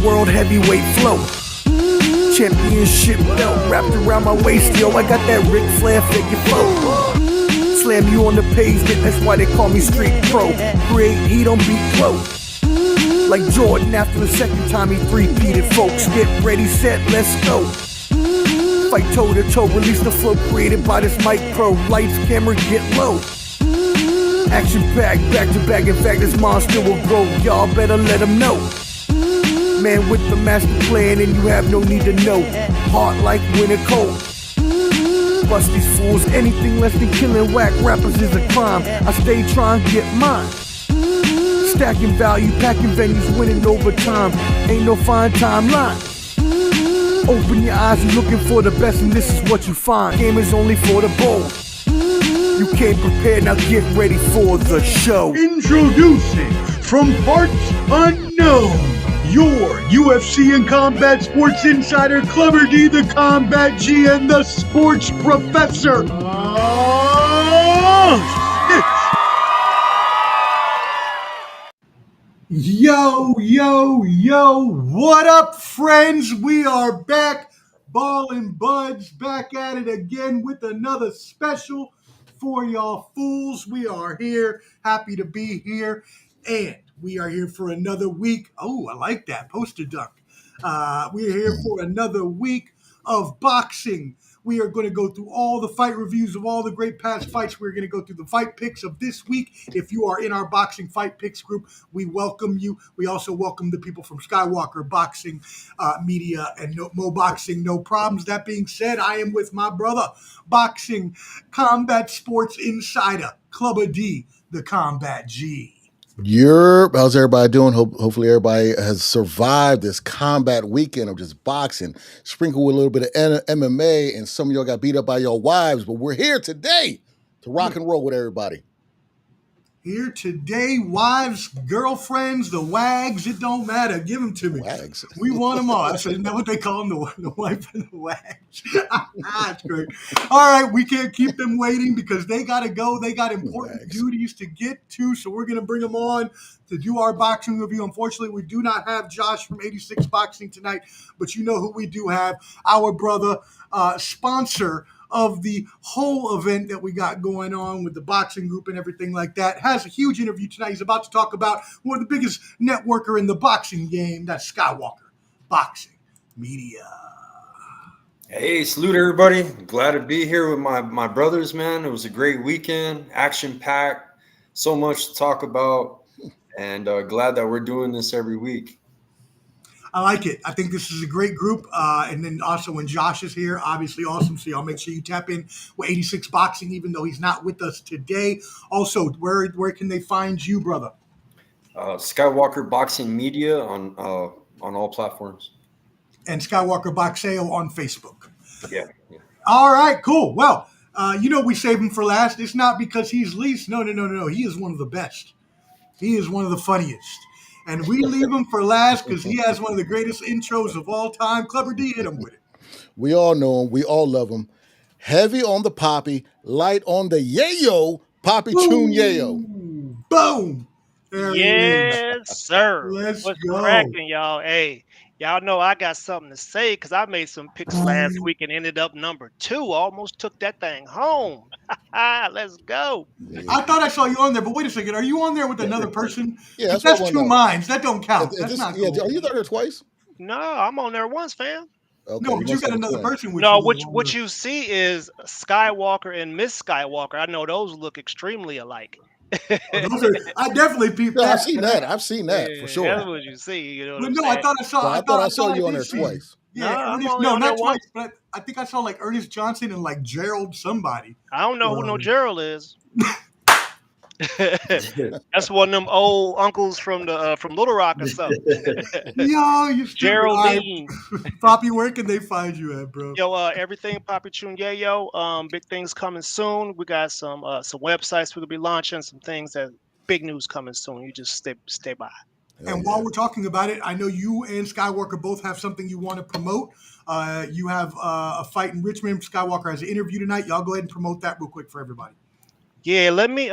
world heavyweight flow. Championship belt wrapped around my waist, yo. I got that Ric Flair figure flow. Slam you on the pavement, that's why they call me Street Pro. Create heat on beat flow. Like Jordan after the second time he three-peated, folks. Get ready, set, let's go. Fight toe to toe, release the flow created by this mic pro. Lights, camera, get low. Action packed, back to back. In fact, this monster will grow. Y'all better let him know. Man with the master plan, and you have no need to know. Hard like winter cold. Bust these fools, anything less than killing whack rappers is a crime. I stay trying to get mine. Stacking value, packing venues, winning over time. Ain't no fine timeline. Open your eyes, you're looking for the best, and this is what you find. Game is only for the bold. You came prepared, now get ready for the show. Introducing from parts unknown, your UFC and combat sports insider, Clever D, the Combat G, and the sports professor. Yo, what up, friends? We are back, Ballin' Buds, back at it again with another special for y'all fools. We are here, happy to be here, and we are here for another week. Oh, I like that poster dunk. We are here for another week of boxing. We are going to go through all the fight reviews of all the great past fights. We're going to go through the fight picks of this week. If you are in our boxing fight picks group, we welcome you. We also welcome the people from Skywalker Boxing Media and Mo Boxing, No Problems. That being said, I am with my brother, Boxing Combat Sports Insider, Clubber D, the Combat G. How's everybody doing? Hopefully everybody has survived this combat weekend of just boxing, sprinkled with a little bit of MMA, and some of y'all got beat up by your wives, but we're here today to rock and roll with everybody. Here today, wives, girlfriends, the wags, it don't matter. Give them to me. Wags. We want them all. Isn't that what they call them, the wife and the wags? That's great. All right, we can't keep them waiting because they got to go. They got important duties to get to, so we're going to bring them on to do our boxing review. Unfortunately, we do not have Josh from 86 Boxing tonight, but you know who we do have, our brother, sponsor of the whole event that we got going on with the boxing group and everything like that, has a huge interview tonight. He's about to talk about one of the biggest networker in the boxing game, that's Skywalker Boxing Media. Hey, salute everybody. Glad to be here with my brothers, man. It was a great weekend, action-packed, so much to talk about, and glad that we're doing this every week. I like it. I think this is a great group. And then also when Josh is here, obviously awesome. So y'all make sure you tap in with 86 Boxing, even though he's not with us today. Also, where can they find you, brother? Skywalker Boxing Media on all platforms. And Skywalker Boxeo on Facebook. Yeah. All right, cool. Well, we save him for last. It's not because he's least. No. He is one of the best. He is one of the funniest. And we leave him for last because he has one of the greatest intros of all time. Clever D, hit him with it. We all know him. We all love him. Heavy on the poppy, light on the yayo, Poppy Tune Yayo. Boom. There yes, sir. Let's What's go. cracking, y'all? Hey, y'all know I got something to say because I made some picks last week and ended up number 2. Almost took that thing home. Let's go. I thought I saw you on there, but wait a second. Are you on there with another person? Yeah, that's 2 minds. That don't count. That's not cool. Are you there twice? No, I'm on there once, fam. Okay, no, but you got another person with you. No, what you see is Skywalker and Miss Skywalker. I know those look extremely alike. I definitely peeped that. I've seen that for sure. That's what you see. You know. But no, I thought I saw you on there twice. Yeah, not twice, but I think I saw like Ernest Johnson and like Gerald somebody. I don't know who no Gerald is. That's one of them old uncles from Little Rock or something. Yo, you Geraldine. Poppy, where can they find you at, bro? Yo, everything Poppy Tune Yayo. Big things coming soon. We got some websites we're gonna be launching, some things that big news coming soon. You just stay by. And while we're talking about it, I know you and Skywalker both have something you want to promote. You have a fight in Richmond. Skywalker has an interview tonight. Y'all go ahead and promote that real quick for everybody. Yeah, let me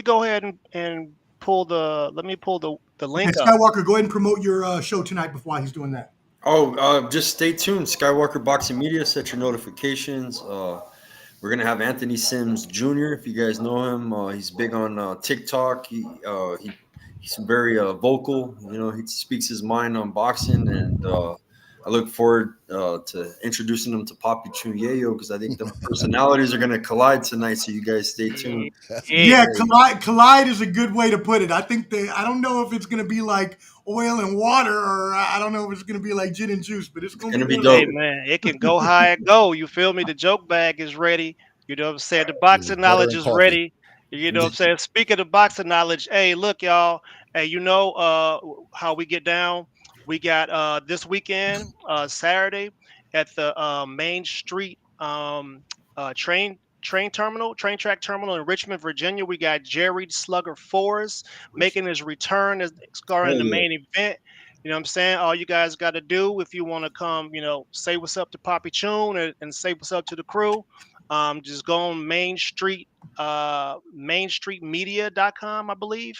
go ahead and the Okay, link up. Skywalker, go ahead and promote your show tonight before he's doing that. Oh, just stay tuned. Skywalker Boxing Media, set your notifications. We're gonna have Anthony Sims Jr. If you guys know him, he's big on TikTok. He's very vocal. You know, he speaks his mind on boxing, and I look forward to introducing him to Papi Chunyeyo because I think the personalities are gonna collide tonight. So you guys stay tuned. Yeah. Yeah, collide is a good way to put it. I don't know if it's going to be like oil and water, or I don't know if it's going to be like gin and juice, but it's It's going to gonna be be one of Hey dope. those. man, it can go high and go. You feel me? The joke bag is ready. You know what I'm saying? The boxing Butter knowledge and is coffee. ready. You know what I'm saying? Speaking of boxing knowledge, hey, look, y'all. Hey, you know how we get down? We got this weekend, Saturday, at the Main Street train track terminal in Richmond, Virginia. We got Jerry Slugger Forrest making his return as scoring Hell the yeah. main event. You know what I'm saying? All you guys got to do if you want to come, say what's up to Poppy Tune and say what's up to the crew. Just go on mainstreetmedia.com, I believe.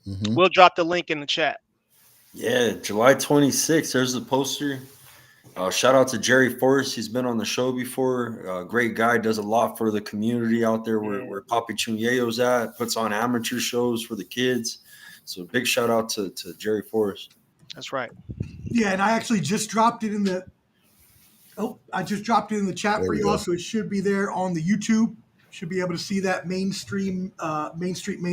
Hmm. We'll drop the link in the chat. Yeah, July 26th. There's the poster. Shout out to Jerry Forrest. He's been on the show before. Great guy. Does a lot for the community out there Yeah, where Papi Chunyeo's at. Puts on amateur shows for the kids. So big shout out to Jerry Forrest. that's right. Yeah, and I actually just dropped it in the. Oh, I just dropped it in the chat There for we you all, go. so it should be there on the YouTube. Should be able to see that Main Street main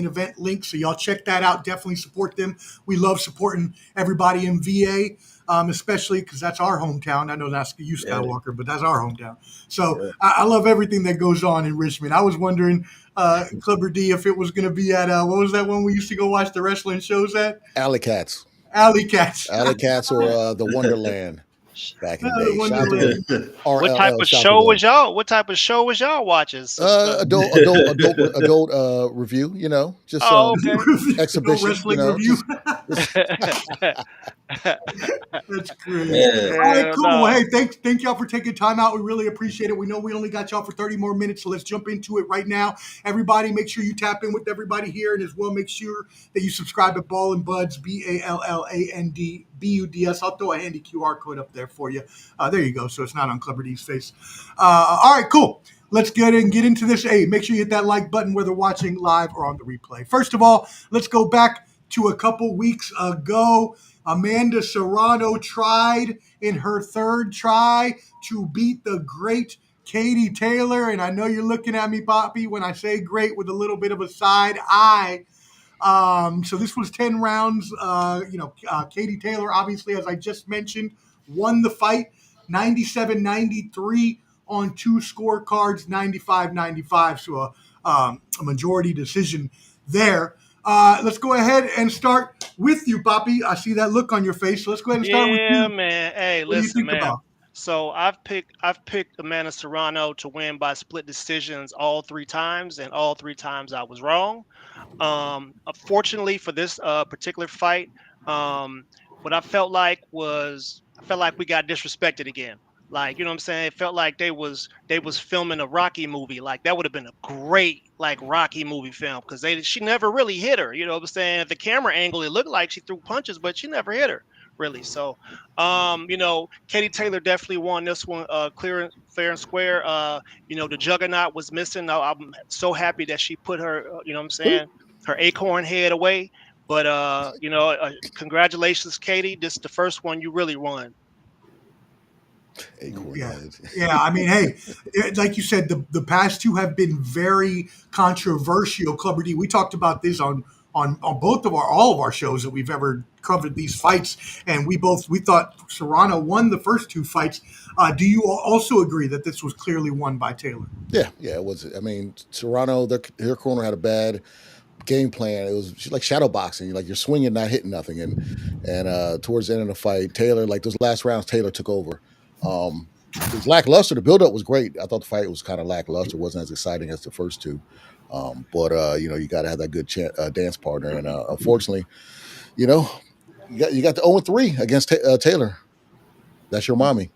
event link. So y'all check that out. Definitely support them. We love supporting everybody in VA, especially because that's our hometown. I know that's you, Yeah, Skywalker, but that's our hometown. So yeah. I love everything that goes on in Richmond. I was wondering, Clubber D, if it was going to be at what was that one we used to go watch the wrestling shows at? Alley Cats. Alley Cats. Alley Cats or the Wonderland back in the The day. Shout out to Wonderland. the What type RLL. of Shout out to show was them. y'all? What type of show was y'all watching? Adult review. You know, just Oh, okay. No exhibition. You wrestling know, review. just That's great. Yeah. All right, Hell cool. Well, no. hey, thank y'all for taking time out. We really appreciate it. We know we only got y'all for 30 more minutes, so let's jump into it right now. Everybody, make sure you tap in with everybody here, and as well, make sure that you subscribe to Ball and Buds, BALLANDBUDS. I'll throw a handy QR code up there for you. There you go. So it's not on Clever D's face. All right, cool. Let's get into this. Hey, make sure you hit that like button whether watching live or on the replay. First of all, let's go back to a couple weeks ago. Amanda Serrano tried in her third try to beat the great Katie Taylor. And I know you're looking at me, Poppy, when I say great with a little bit of a side eye. So this was 10 rounds. Katie Taylor, obviously, as I just mentioned, won the fight 97-93 on two scorecards, 95-95. So a majority decision there. Let's go ahead and start with you, Poppy. I see that look on your face. So let's go ahead and start with Yeah, you. man. Hey, What do you listen, think man. about? So I've picked Amanda Serrano to win by split decisions all three times, and all three times I was wrong. Fortunately for this particular fight, what I felt like we got disrespected again. Like, you know what I'm saying? It felt like they was filming a Rocky movie. Like that would have been a great like Rocky movie film because she never really hit her. You know what I'm saying? At the camera angle, it looked like she threw punches, but she never hit her really. So, Katie Taylor definitely won this one, clear and fair and square. The Juggernaut was missing. I'm so happy that she put her, you know what I'm saying, her acorn head away. But congratulations, Katie. This is the first one you really won. acorn Yeah. head. Yeah. I mean, hey, like you said, the past two have been very controversial. Clubber D, we talked about this on both of all of our shows that we've ever covered these fights, and we thought Serrano won the first two fights. Do you also agree that this was clearly won by Taylor? Yeah, it was. I mean, Serrano, their corner had a bad game plan. It was like shadow boxing. Like you're swinging, not hitting nothing. And towards the end of the fight, Taylor, like those last rounds, Taylor took over. It was lackluster. The buildup was great. I thought the fight was kind of lackluster. It wasn't as exciting as the first two. But you got to have that good dance partner. And unfortunately, you know, you got the 0-3 against Taylor. That's your mommy.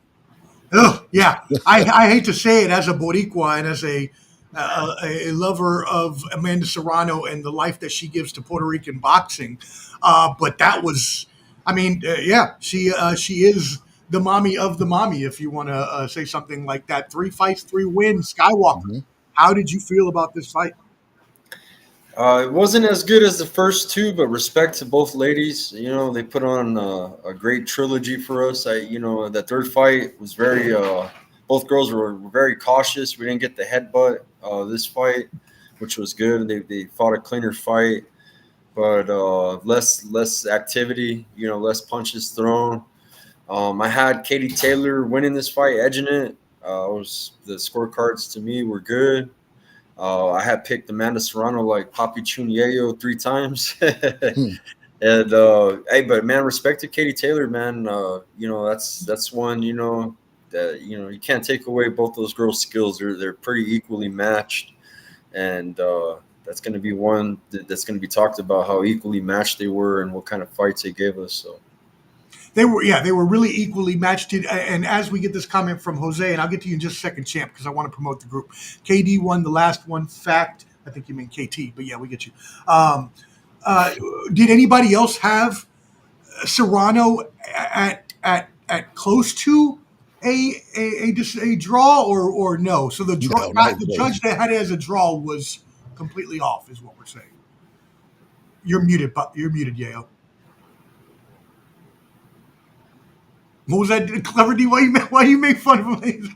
Ugh, yeah. I hate to say it as a Boricua and as a a lover of Amanda Serrano and the life that she gives to Puerto Rican boxing. But that was, I mean, yeah, she is the mommy of the mommy, if you want to say something like that. 3 fights, 3 wins. Skywalker, Hmm. how did you feel about this fight? It wasn't as good as the first two, but respect to both ladies. You know, they put on a great trilogy for us. The third fight was very. Both girls were very cautious. We didn't get the headbutt this fight, which was good. They fought a cleaner fight, but less activity. Less punches thrown. I had Katie Taylor winning this fight, edging it. Was the scorecards to me were good. I had picked Amanda Serrano like Papi Chunyeyo 3 times. Hmm. And hey, but man, respect to Katie Taylor, man. That's one, that you can't take away both those girls' skills. They're pretty equally matched, and that's going to be one that's going to be talked about, how equally matched they were and what kind of fights they gave us. So They were really equally matched. And as we get this comment from Jose, and I'll get to you in just a second, champ, because I want to promote the group. KD won the last one. Fact. I think you mean KT, but yeah, we get you. Um, uh, did anybody else have Serrano at close to a draw or no? So No, not even the close. judge that had it as a draw was completely off, is what we're saying. You're muted, you're muted, Yayo. What was that, Clever D? Why you make fun of him?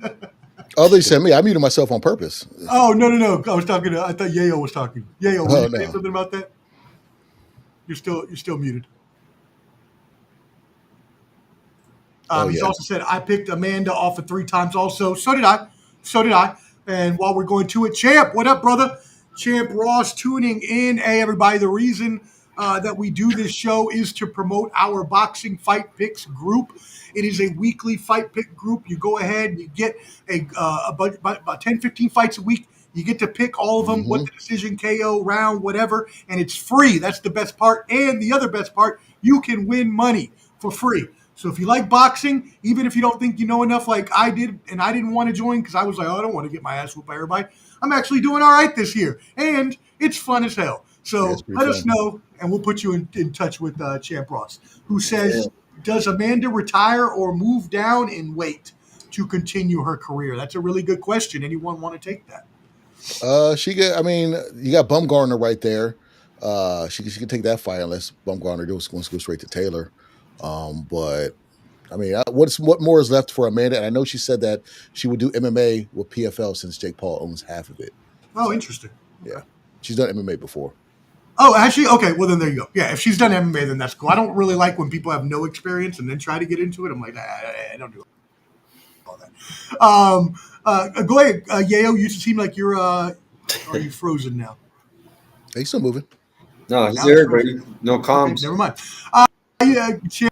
Oh, they sent me. I muted myself on purpose. Oh, no! I was talking to. I thought Yayo was talking. Yayo, were you Oh saying no. something about that? You're still muted. Oh He's yeah. also said I picked Amanda off of 3 times. Also, so did I. So did I. And while we're going to it, Champ, what up, brother? Champ Ross tuning in. Hey, everybody. The reason that we do this show is to promote our boxing fight picks group. It is a weekly fight pick group. You go ahead and you get about 10, 15 fights a week. You get to pick all of them, what Hmm. the decision, KO, round, whatever, and it's free. That's the best part. And the other best part, you can win money for free. So if you like boxing, even if you don't think you know enough like I did, and I didn't want to join because I was like, oh, I don't want to get my ass whooped by everybody. I'm actually doing all right this year, and it's fun as hell. Yeah, it's So pretty let us fun. know, and we'll put you in touch with Champ Ross, who yeah. says, does Amanda retire or move down in weight to continue her career? That's a really good question. Anyone want to take that? She got. I mean, you got Bumgarner right there. She can take that fight unless Bumgarner wants to go straight to Taylor. But I mean, what more is left for Amanda? And I know she said that she would do MMA with PFL since Jake Paul owns half of it. Oh, So interesting. yeah, Okay. she's done MMA before. Oh, actually, okay. Well, then there you go. Yeah, if she's done MMA, then that's cool. I don't really like when people have no experience and then try to get into it. I'm like, I don't do all that. Go ahead, Yayo. You seem like you're. Are you frozen now? Hey, still moving. No, he's Now he's there, but frozen. no Okay, comms. never mind. Yeah, Champ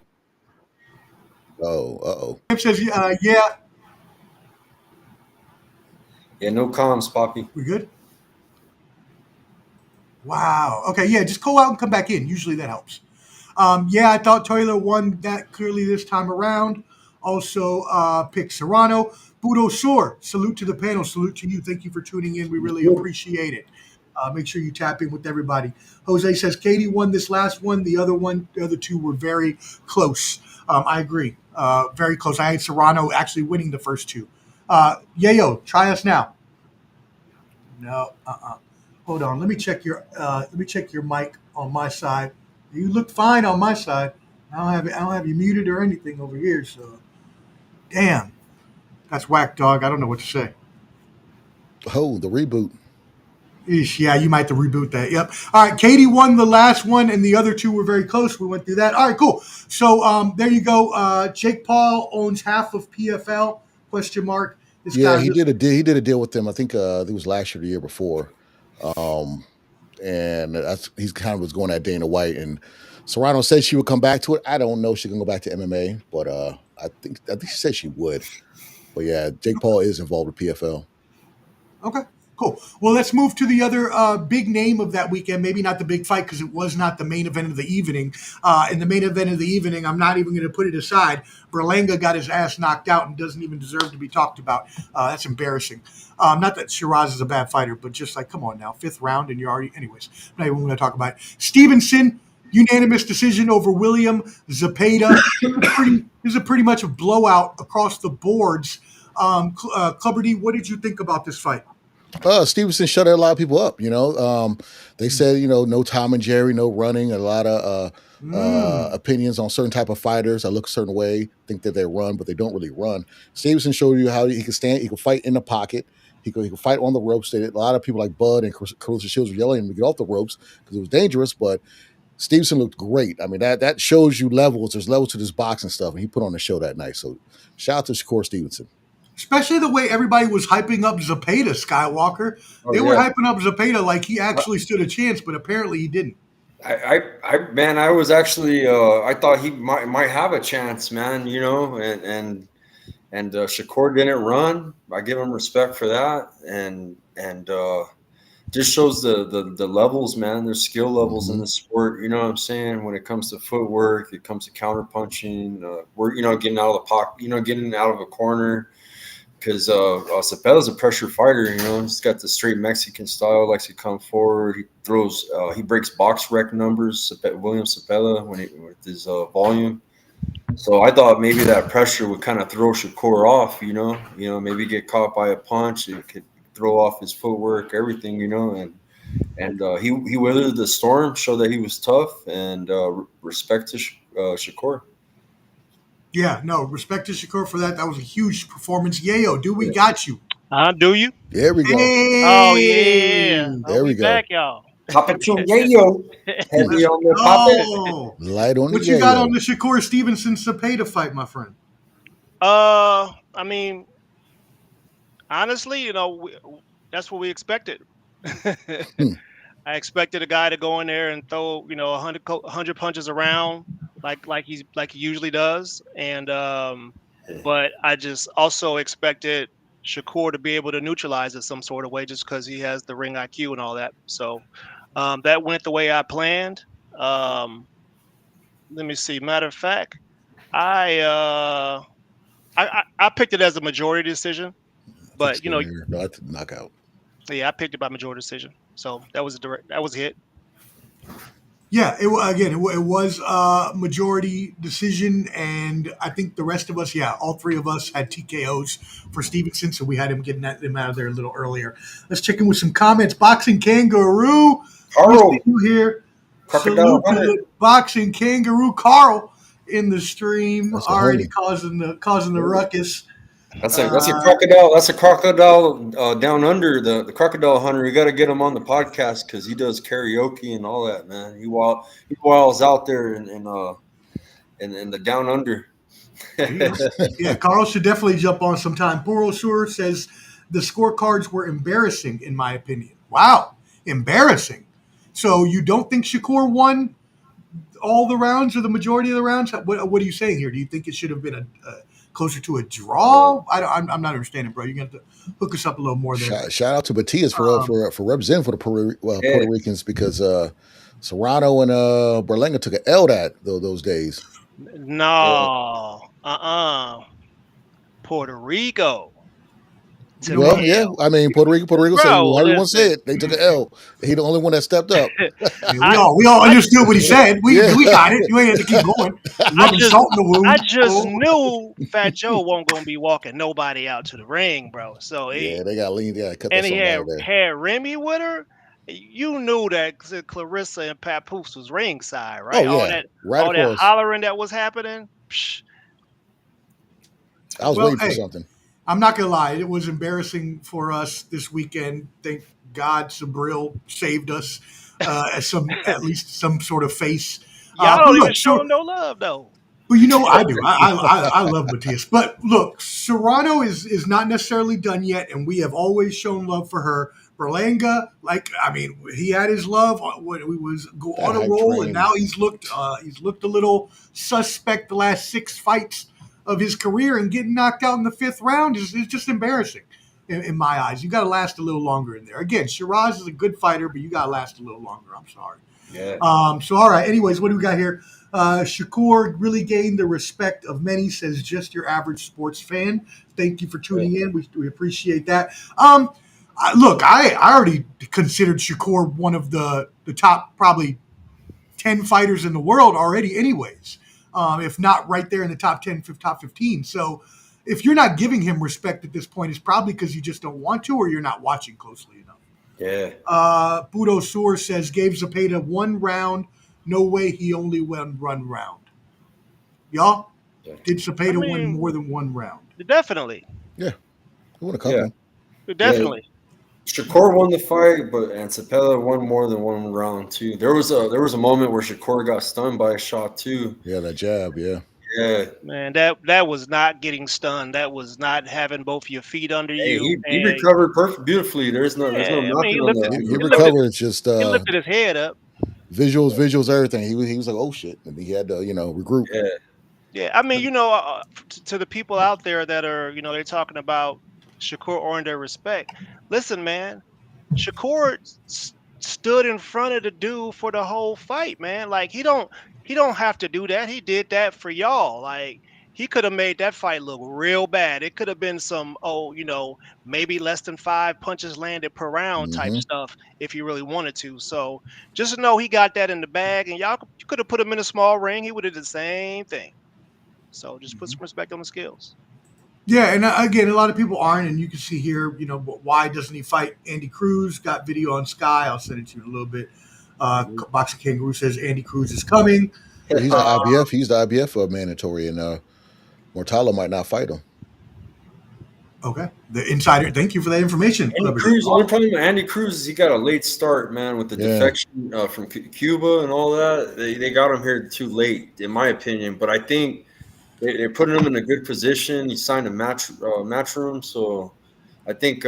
Oh, oh. says, yeah, Yeah, no comms, Poppy. we're good. Wow. Okay, yeah, just go out and come back in. Usually that helps. Yeah, I thought Taylor won that clearly this time around. Also, picked Serrano. Budo Shore, salute to the panel. Salute to you. Thank you for tuning in. We really appreciate it. Make sure you tap in with everybody. Jose says Katie won this last one. The other two were very close. I agree. Very close. I had Serrano actually winning the first two. Yayo, try us now. No. Hold on. Let me check your mic on my side. You look fine on my side. I don't have you muted or anything over here. So, damn, that's whack, dog. I don't know what to say. Oh, the reboot. Eesh, yeah, you might have to reboot that. Yep. All right, Katie won the last one, and the other two were very close. We went through that. All right, cool. So there you go. Jake Paul owns half of PFL? Question mark. This Yeah, guy. he did a deal with them. I think it was last year, or the year before. Um, and he's kind of was going at Dana White, and Serrano said she would come back to it. I don't know if she can go back to MMA, but I think she said she would. But yeah, Jake Paul is involved with PFL. Okay. Cool. Well, let's move to the other big name of that weekend. Maybe not the big fight because it was not the main event of the evening. In the main event of the evening, I'm not even going to put it aside. Berlanga got his ass knocked out and doesn't even deserve to be talked about. That's embarrassing. Not that Shiraz is a bad fighter, but just like, come on now, 5th round and you're already. Anyways, I'm not even going to talk about it. Stevenson, unanimous decision over William Zepeda. This is a pretty much a blowout across the boards. Clubber D, what did you think about this fight? Stevenson shut a lot of people up. They said no Tom and Jerry, no running. A lot of opinions on certain type of fighters. I look a certain way, think that they run, but they don't really run. Stevenson showed you how he can stand. He can fight in the pocket. He could fight on the ropes. A lot of people like Bud and Carissa Shields were yelling at him to get off the ropes because it was dangerous. But Stevenson looked great. I mean, that shows you levels. There's levels to this boxing stuff, and he put on a show that night. So shout out to Shakur Stevenson. Especially the way everybody was hyping up Zepeda, Skywalker. They were hyping up Zepeda like he actually stood a chance, but apparently he didn't. I was actually I thought he might have a chance, man. And Shakur didn't run. I give him respect for that, and just shows the levels, man. There's skill levels in the sport. You know what I'm saying? When it comes to footwork, it comes to counter punching, getting out of the pocket, getting out of a corner. Because Cepeda's a pressure fighter, he's got the straight Mexican style, likes to come forward. He throws, he breaks box rec numbers, William Cepeda, with his volume. So I thought maybe that pressure would kind of throw Shakur off, maybe get caught by a punch. It could throw off his footwork, everything, and he weathered the storm, showed that he was tough, and respect to Shakur. Yeah, no, respect to Shakur for that. That was a huge performance. Yayo, we got you. Do you? There we go. Hey! Oh, yeah. There we go. Back, y'all. Yayo. Heavy on the Oh, light on what the you got yayo. on the Shakur Stevenson Cepeda fight, my friend? I mean, honestly, that's what we expected. I expected a guy to go in there and throw, 100 punches around like he usually does, and but I just also expected Shakur to be able to neutralize it some sort of way, just because he has the ring IQ and all that. So that went the way I planned. Let me see. Matter of fact, I picked it as a majority decision, but no, I took knockout. Yeah, I picked it by majority decision. So that was a hit. Yeah, it was a majority decision, and I think the rest of us, all 3 of us had TKOs for Stevenson, so we had him getting them out of there a little earlier. Let's check in with some comments. Boxing Kangaroo, Carl here. Crocodile Salute to the Boxing Kangaroo, Carl, in the stream, That's already causing the ruckus. That's a crocodile. That's a crocodile down under the crocodile hunter. You got to get him on the podcast because he does karaoke and all that, man. He wiles out there in the down under. Yeah, Carl should definitely jump on sometime. Burosur says the scorecards were embarrassing, in my opinion. Wow, embarrassing. So you don't think Shakur won all the rounds or the majority of the rounds? What are you saying here? Do you think it should have been a closer to a draw? I'm not understanding, bro. You're going to have to hook us up a little more there. Shout out to Matias for representing for the Puerto Ricans, because Serrano and Berlanga took an L those days. No. Puerto Rico. Well, yeah. I mean, Puerto Rico said, however you want to say it, they took an L. He the only one that stepped up. We all understood what he said. We got it. You ain't have to keep going. I just knew Fat Joe wasn't going to be walking nobody out to the ring, bro. So they got lean. They got to cut and that he out of there. had Remy with her. You knew that Clarissa and Papoose was ringside, right? Oh, yeah. All that hollering that was happening. Psh. I was waiting for something. I'm not gonna lie, it was embarrassing for us this weekend. Thank God Sabril saved us at least some sort of face. Y'all don't even show him no love though. But I do. I love Matias. But look, Serrano is not necessarily done yet, and we have always shown love for her. Berlanga, he had his love when he was on a roll, and now he's looked a little suspect the last 6 fights of his career, and getting knocked out in the 5th round is just embarrassing. in my eyes. You got to last a little longer in there. Again, Shiraz is a good fighter, but you got to last a little longer. I'm sorry. Yeah. So, all right. Anyways, what do we got here? Shakur really gained the respect of many, says just your average sports fan. Thank you for tuning in. We appreciate that. Look, I already considered Shakur one of the top probably 10 fighters in the world already anyways, if not right there in the top 10, top 15. So if you're not giving him respect at this point, it's probably because you just don't want to or you're not watching closely enough. Yeah. Budo Sour says, gave Zepeda 1 round. No way he only won 1 round. Y'all? Yeah. Did Zepeda win more than 1 round? Definitely. Yeah. He won a couple. Definitely. Shakur won the fight, and Cepeda won more than 1 round too. There was a moment where Shakur got stunned by a shot too. Yeah, that jab. Yeah. Yeah. Man, that was not getting stunned. That was not having both your feet under you. He recovered beautifully. There's no knocking on that. He recovered. It's just he lifted his head up. Visuals, everything. He was like, oh shit, and he had to regroup. Yeah. Yeah, I mean, to the people out there that are, they're talking about Shakur earned their respect. Listen, man, Shakur stood in front of the dude for the whole fight, man. Like he don't have to do that. He did that for y'all. Like he could have made that fight look real bad. It could have been some, maybe less than 5 punches landed per round type stuff if he really wanted to. So just know he got that in the bag, and you could have put him in a small ring. He would have did the same thing. So just put some respect on the skills. Yeah, and again, a lot of people aren't, and you can see here, why doesn't he fight Andy Cruz? Got video on Sky. I'll send it to you in a little bit. Boxing Kangaroo says Andy Cruz is coming. He's the IBF. He's the IBF mandatory, and Mortalo might not fight him. Okay, the insider. Thank you for that information. Andy Cruz. The only problem with Andy Cruz is he got a late start, man, with the defection from Cuba and all that. They got him here too late, in my opinion. But I think they're putting him in a good position. He signed a matchroom, so I think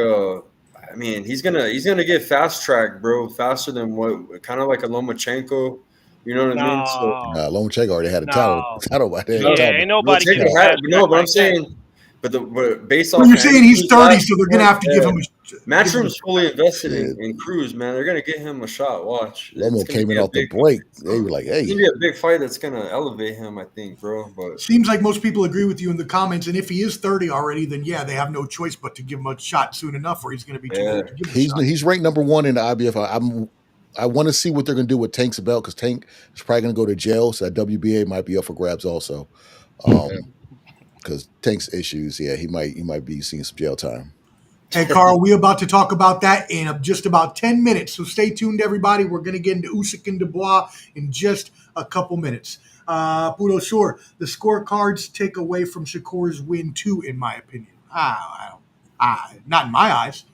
he's gonna get fast tracked, bro, faster than what kind of like a Lomachenko. You know what I mean? So Lomachenko already had a title by then. Yeah, ain't nobody can but I'm saying, but based off, you're saying he's 30, so they're gonna have to give him a Matchroom's fully invested in Cruz, man. They're gonna get him a shot. Watch. Lomo came in off the break. They were like, "Hey, it's gonna be a big fight that's gonna elevate him, I think, bro." But seems like most people agree with you in the comments. And if he is 30 already, then yeah, they have no choice but to give him a shot soon enough, or he's gonna be too old to give him a shot. He's ranked number 1 in the IBF. I want to see what they're gonna do with Tank's belt, because Tank is probably gonna go to jail, so that WBA might be up for grabs also. Because Tank's issues, he might be seeing some jail time. Hey, Carl, we're about to talk about that in just about 10 minutes. So stay tuned, everybody. We're going to get into Usyk and Dubois in just a couple minutes. Budo Sour, the scorecards take away from Shakur's win too, in my opinion. Not in my eyes.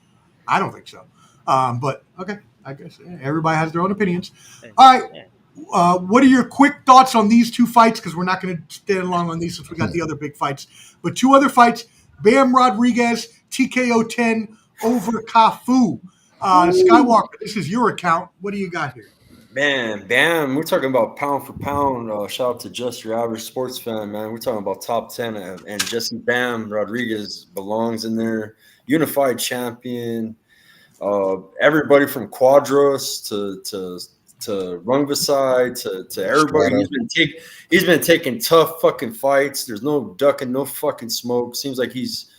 I don't think so. But, okay, I guess everybody has their own opinions. All right. What are your quick thoughts on these 2 fights? Because we're not going to stand long on these since we got the other big fights. But 2 other fights, Bam Rodriguez, TKO 10 over Cafu. Skywalker, this is your account. What do you got here? Man, Bam, we're talking about pound for pound. Shout out to just your average sports fan, man. We're talking about top 10, and Jesse Bam Rodriguez belongs in there. Unified champion. Everybody from Quadros to Rungvisai to everybody. He's been taking tough fucking fights. There's no ducking, no fucking smoke. Seems like he's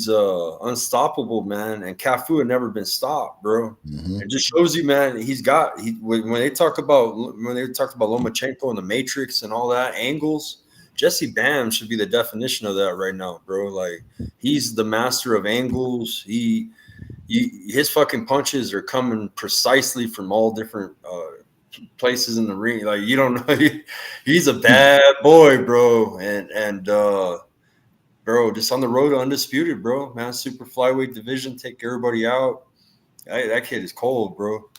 unstoppable, man. And Cafu had never been stopped, bro. It just shows you, man. When they talk about Lomachenko and the Matrix and all that angles, Jesse Bam should be the definition of that right now, bro. Like, he's the master of angles. His fucking punches are coming precisely from all different places in the ring. Like, you don't know. He's a bad boy, bro. And bro, just on the road to undisputed, bro. Man, super flyweight division, take everybody out. That kid is cold, bro.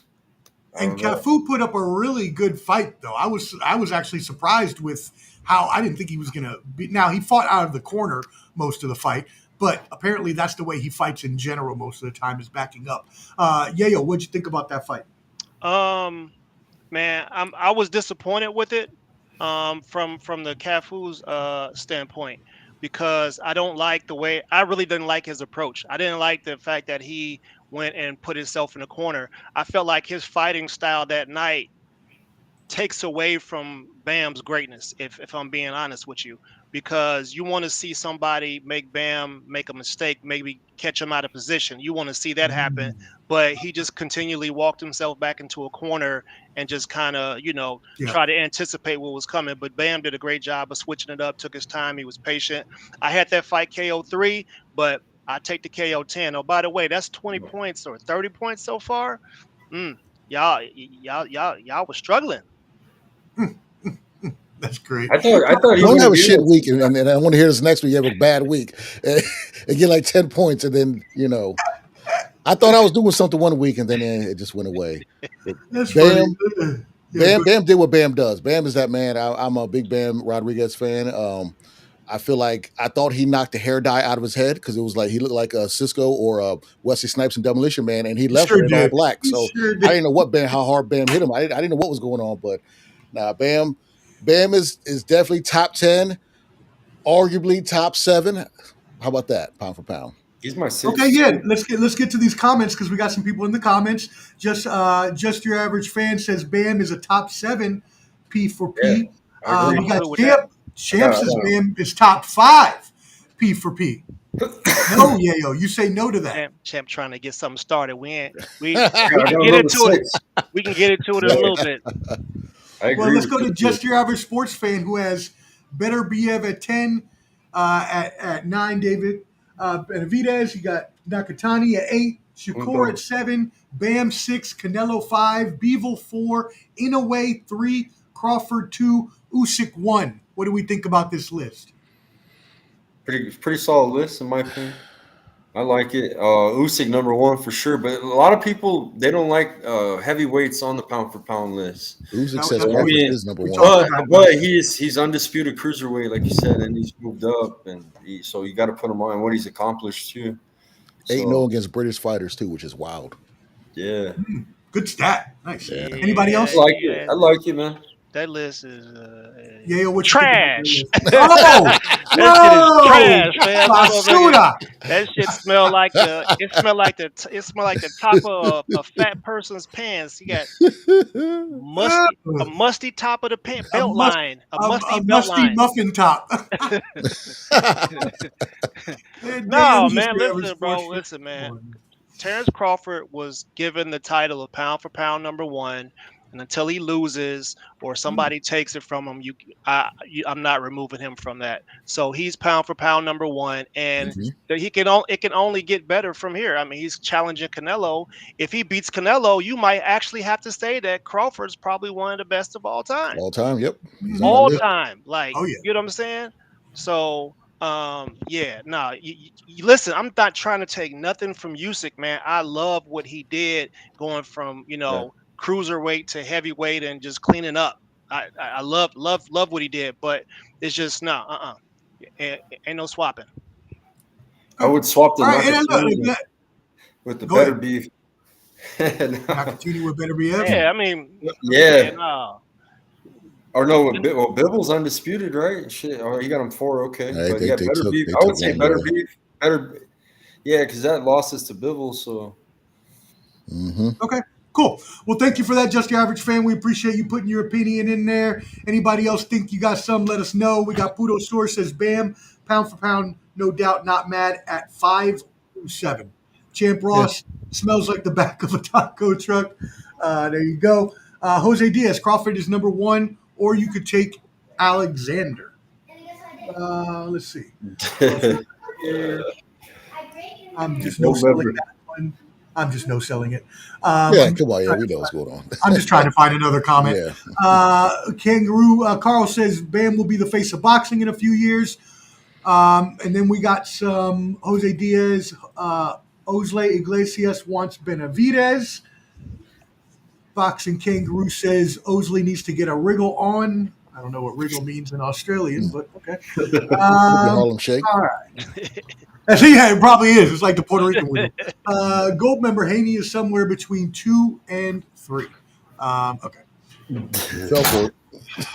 And Cafu put up a really good fight, though. I was actually surprised with how I didn't think he was going to be. Now, he fought out of the corner most of the fight, but apparently that's the way he fights in general most of the time, is backing up. Yayo, what'd you think about that fight? Man, I was disappointed with it from the Cafu's standpoint. because I don't like the way I really didn't like his approach. I didn't like the fact that he went and put himself in a corner. I felt like his fighting style that night takes away from Bam's greatness, if I'm being honest with you, because you want to see somebody make Bam make a mistake, maybe catch him out of position. You want to see that happen, but he just continually walked himself back into a corner and just kind of, Yeah. try to anticipate what was coming. But Bam did a great job of switching it up, took his time, he was patient. I had that fight KO 3, but I take the KO 10. Oh, by the way, that's 20 points or 30 points so far. Mm, y'all was struggling. That's great. I thought he Don't was have gonna a be shit like, week, and I want to hear this next week. You have a bad week and get like 10 points, and then I thought I was doing something one week, and then it just went away. But That's Bam, funny. Yeah, Bam did what Bam does. Bam is that man. I'm a big Bam Rodriguez fan. I feel like I thought he knocked the hair dye out of his head because it was like he looked like a Cisco or a Wesley Snipes and Demolition Man, and he left sure with it all did. black. He So sure I did. didn't know how hard Bam hit him. I didn't know what was going on, but Bam is definitely top 10, arguably top 7. How about that, pound for pound? he's my Okay, sixth. yeah. Let's get to these comments because we got some people in the comments. Just your average fan says Bam is a top 7 P for Yeah, P. I agree. We got Good with that. Champ says got- Bam is top 5 P for P. No, Yayo, you say no to that. Champ trying to get something started. We I can got get number into it. 6. We can get into it in a little bit. I agree. Well, let's go with to you. just your average sports fan who has Better Biev at 10, at 9, David Benavidez. You got Nakatani at 8, Shakur at 7, Bam 6, Canelo 5, Bevel 4, Inouye 3, Crawford 2, Usyk 1. What do we think about this list? Pretty solid list in my opinion. I like it. Usyk number 1 for sure, but a lot of people they don't like heavyweights on the pound for pound list. Usyk says I Crawford mean, is number we 1. talked about But he's undisputed cruiserweight, like you said, and he's moved up, and so you got to put him on what he's accomplished too. 8-0 So, against British fighters too, which is wild. yeah, Good stat. Nice. Yeah. Anybody else? I like it, man. That list is Yeah, what you think about trash. that list? Oh, That shit is trash, man. Basura. That shit smell like it smell like the top of a fat person's pants. You got a musty top of the belt line, a musty belt musty line. muffin top. No, man, listen, bro, listen, man. Terrence Crawford was given the title of pound for pound number 1, and until he loses or somebody takes it from him, I'm not removing him from that. So he's pound for pound number 1, and it can only get better from here. I mean, he's challenging Canelo. If he beats Canelo, you might actually have to say that Crawford's probably one of the best of all time. All time, yep. All time, like, Oh, yeah. you know what I'm saying? So. You listen, I'm not trying to take nothing from Usyk, man. I love what he did going from, cruiserweight to heavyweight and just cleaning up. I love what he did, but it's just ain't no swapping. I would swap the All right, Nakatini with the Go better ahead. beef. Nakatini with Better Biev. Yeah, I mean, Yeah. no. Or no, Bibble's undisputed, right? Shit, he got him 4. Okay, but They better took- beef. they I would took say one better away. beef. Better, yeah, because that loss is to Bibble. So Okay, cool. Well, thank you for that, Just Your Average Fan. We appreciate you putting your opinion in there. Anybody else think you got some, let us know. We got Pudo Source says Bam, pound for pound, no doubt, not mad at 5-7. Champ Ross smells like the back of a taco truck. There you go. Jose Diaz, Crawford is number 1, or you could take Alexander. Let's see. I'm just no selling that one. I'm just no selling it. Come on, we know what's going on. I'm just trying to find another comment. Kangaroo Carl says Bam will be the face of boxing in a few years. And then we got some Jose Diaz. Osley Iglesias wants Benavidez. Boxing Kangaroo says Osley needs to get a wriggle on. I don't know what wriggle means in Australian, but okay. Harlem Shake. All right. Yeah, it probably is. It's like the Puerto Rican wheel. Gold member Haney is somewhere between 2 and 3. Okay. Fell for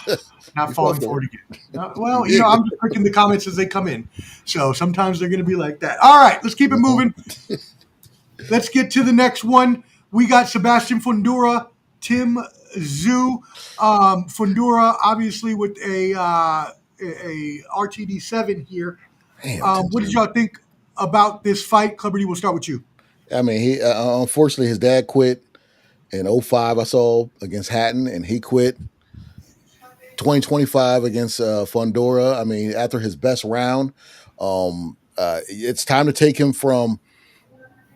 it. not You fell falling for for it. it again. Well, You I'm did. just picking the comments as they come in. So sometimes they're going to be like that. All right, let's keep it Uh-huh. moving. Let's get to the next one. We got Sebastian Fundora, Tim Zhu. Fundora, obviously, with a RTD7 here. Damn, Tim What did Zoo. y'all think about this fight? Clubberty, we'll start with you. I mean, he unfortunately his dad quit in '05. I saw against Hatton, and he quit 2025 against Fundora. I mean, after his best round, it's time to take him from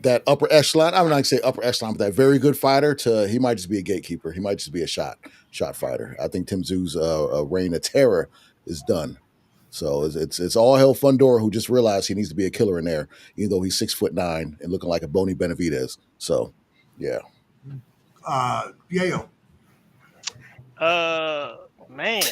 that upper echelon. I'm not gonna say upper echelon, but that very good fighter to he might just be a gatekeeper. He might just be a shot fighter. I think Tim Zoo's reign of terror is done. So it's all hell Fundora who just realized he needs to be a killer in there, even though he's 6'9" and looking like a bony Benavidez. So yeah, Yayo. Man.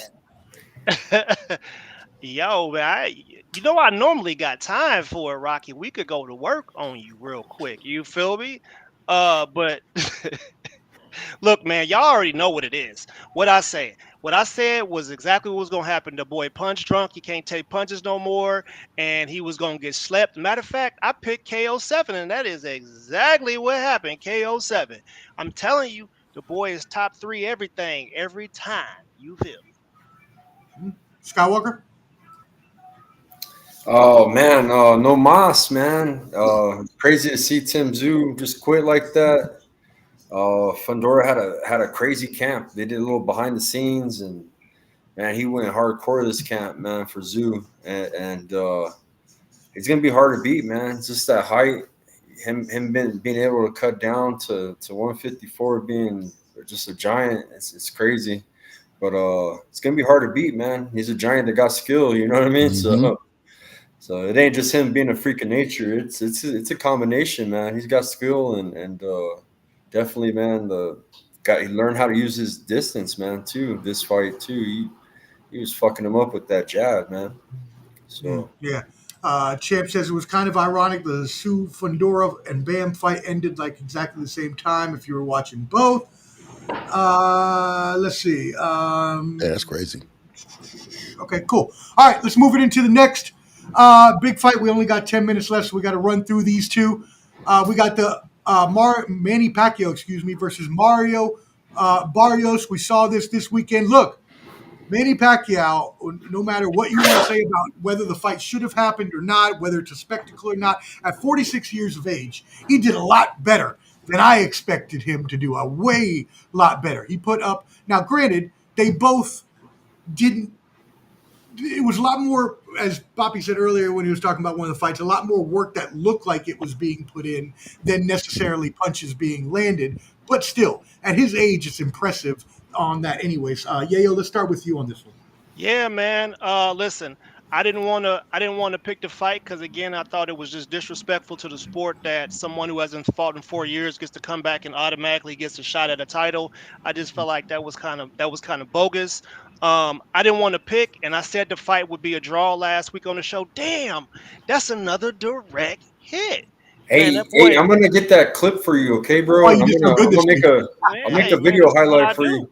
Yo, man, I normally got time for it, Rocky. We could go to work on you real quick. You feel me? But look, man, y'all already know what it is. What I said was exactly what was gonna happen. The boy punch drunk. He can't take punches no more, and he was gonna get slept. Matter of fact, I picked KO7, and that is exactly what happened. KO7. I'm telling you, the boy is top three everything every time. You feel me? Skywalker. Oh man, no mas, man. Crazy to see Tim Zoo just quit like that. Fundora had a crazy camp. They did a little behind the scenes, and man, he went hardcore this camp, man, for Zoo, and it's gonna be hard to beat, man. It's just that height, him being able to cut down to 154, being just a giant. It's crazy, but it's gonna be hard to beat, man. He's a giant that got skill. You know what I mean? mm-hmm. So it ain't just him being a freak of nature. It's a combination, man. He's got skill and definitely, man. He learned how to use his distance, man. Too this fight too. He was fucking him up with that jab, man. So Yeah. Champ says it was kind of ironic. The Sue Fundora and Bam fight ended like exactly the same time if you were watching both. Let's see. Yeah, that's crazy. Okay, cool. All right, let's move it into the next big fight. We only got 10 minutes left, so we got to run through these two. We got the Manny Pacquiao, excuse me, versus Mario Barrios. We saw this weekend. Look, Manny Pacquiao, no matter what you want to say about whether the fight should have happened or not, whether it's a spectacle or not, at 46 years of age, he did a lot better than I expected him to do. A way lot better. He put up, now granted, they both didn't, it was a lot more, as Poppy said earlier when he was talking about one of the fights, a lot more work that looked like it was being put in than necessarily punches being landed. But still, at his age, it's impressive on that anyways. Yayo, let's start with you on this one. Yeah, man. Listen, I didn't want to pick the fight because again, I thought it was just disrespectful to the sport that someone who hasn't fought in 4 years gets to come back and automatically gets a shot at a title. I just felt like that was kind of bogus. I didn't want to pick, and I said the fight would be a draw last week on the show. Damn, that's another direct hit. Man, hey, that hey, boy, I'm gonna get that clip for you, okay, That's why bro? you did so good I'm this gonna make week. I'll man, make hey a man, video this is what highlight I for you. do.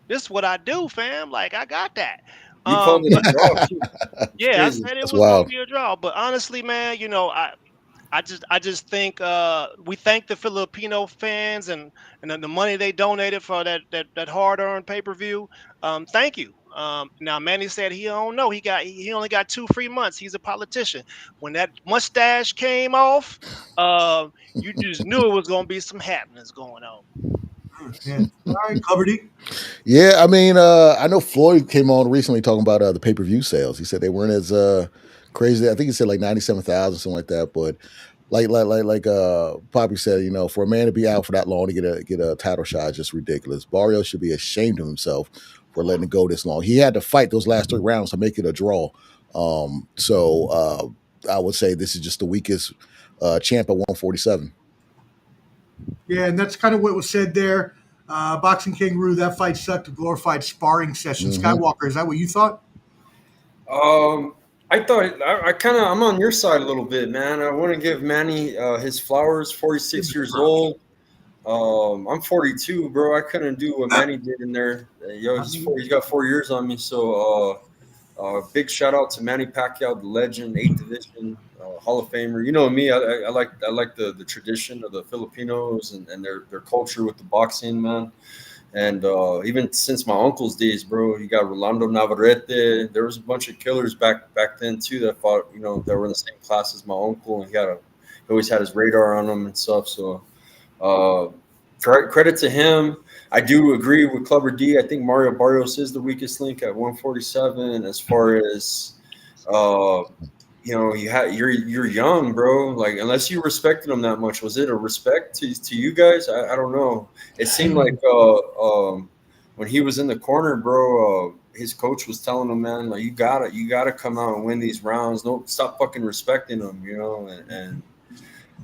This is what I do, fam. Like I got that. You called it a But draw too. It's yeah, I crazy. said it That's was gonna wild. be a draw. But honestly, man, I just think we thank the Filipino fans and the money they donated for that hard earned pay per view. Thank you. Now Manny said he don't know. He only got 2 free months. He's a politician. When that mustache came off, you just knew it was gonna be some happenings going on. Yeah. All right, Cover D. Yeah, I mean, I know Floyd came on recently talking about the pay per view sales. He said they weren't as crazy. I think he said like 97,000, something like that. But Poppy said, for a man to be out for that long to get a title shot is just ridiculous. Barrios should be ashamed of himself for letting it go this long. He had to fight those last 3 rounds to make it a draw. I would say this is just the weakest champ at 147. Yeah, and that's kind of what was said there. Boxing Kangaroo, that fight sucked. A glorified sparring session. Mm-hmm. Skywalker, is that what you thought? Um, I thought I kind of I'm on your side a little bit, man. I want to give Manny his flowers. Give 46 him his years props. old. I'm 42, bro. I couldn't do what Manny did in there. Yo, he's got 4 years on me. So, big shout out to Manny Pacquiao, the legend, 8th Division Hall of Famer. You know me, I like the tradition of the Filipinos and their culture with the boxing, man. And even since my uncle's days, bro, you got Rolando Navarrete. There was a bunch of killers back then too that fought, that were in the same class as my uncle, and he always had his radar on him and stuff. So, uh, credit to him. I do agree with Clubber D. I think Mario Barrios is the weakest link at 147. As far as uh, you're young, bro. Like, unless you respected him that much, was it a respect to you guys? I don't know. It seemed like when he was in the corner, bro, his coach was telling him, man, like, you gotta come out and win these rounds. No, stop fucking respecting him, and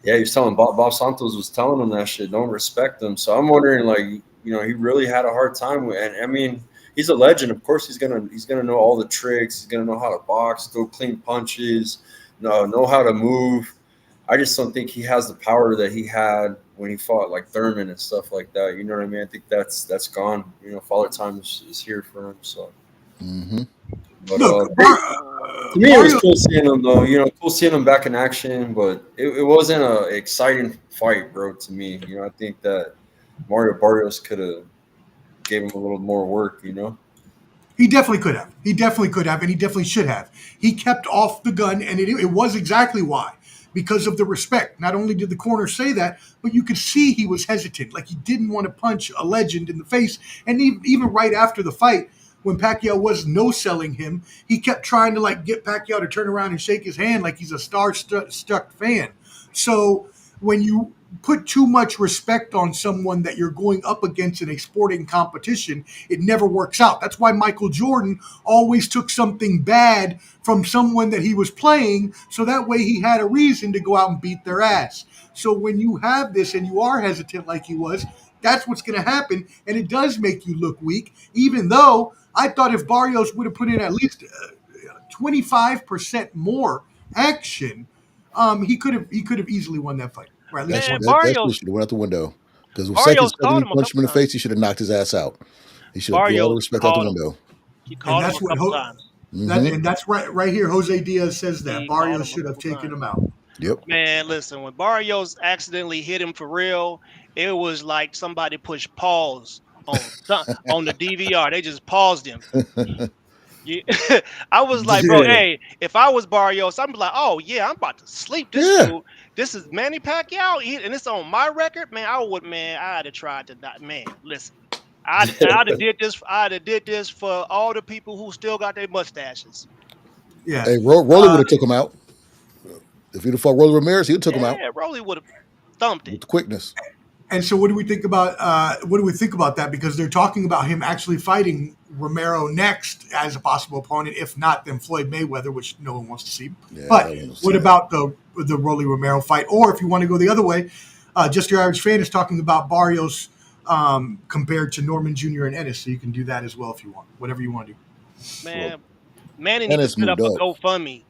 yeah, he was telling Bob Santos was telling him that shit. Don't respect him. So I'm wondering, like, he really had a hard time with. And I mean, he's a legend. Of course, he's gonna know all the tricks. He's gonna know how to box, throw clean punches, know how to move. I just don't think he has the power that he had when he fought like Thurman and stuff like that. You know what I mean? I think that's gone. Father Time is here for him. So, but Look, to me, it was cool seeing him, though. Cool seeing him back in action, but it wasn't an exciting fight, bro. To me, I think that Mario Barrios could have gave him a little more work. he definitely could have. He definitely could have, and he definitely should have. He kept off the gun, and it was exactly why. Because of the respect. Not only did the corner say that, but you could see he was hesitant. Like, he didn't want to punch a legend in the face. And even right after the fight, when Pacquiao was no-selling him, he kept trying to, like, get Pacquiao to turn around and shake his hand like he's a star-struck fan. So when you put too much respect on someone that you're going up against in a sporting competition, it never works out. That's why Michael Jordan always took something bad from someone that he was playing, so that way he had a reason to go out and beat their ass. So when you have this and you are hesitant like he was, that's what's going to happen, and it does make you look weak, even though I thought if Barrios would have put in at least 25% more action, he could have easily won that fight. Or at least That's Man, that, that's what Barrios should have went out the window. Because the Barrios second called he him a punched couple him in the times. face, he should have knocked his ass out. He should have threw all the Barrios respect out the called him. window. He and called him that's a what couple times. and that's right here. Jose Diaz says that He called Barrios him a should have couple taken times. him out. Yep. Man, listen, when Barrios accidentally hit him for real, it was like somebody pushed pause on the DVR. They just paused him. You, I was like, bro, Yeah, hey, if I was Barrios, I'm like, oh yeah, I'm about to sleep this Yeah. dude. This is Manny Pacquiao, and it's on my record, man. I'd have tried to not, man. Listen, I'd have did this. I'd have did this for all the people who still got their mustaches. yeah. Hey, Rolly would have took him out. If he'd have fought Rolly Ramirez, he'd have took him out Yeah, Rolly would have thumped it. with the quickness. And so, what do we think about that? Because they're talking about him actually fighting Romero next as a possible opponent. If not, then Floyd Mayweather, which no one wants to see. Yeah, But I wanna see what that. about the Rolly Romero fight? Or if you want to go the other way, just your average fan is talking about Barrios compared to Norman Jr. and Ennis. So you can do that as well if you want. Whatever you want to do. Man, Manny needs to Ennis set up moved a up. GoFundMe.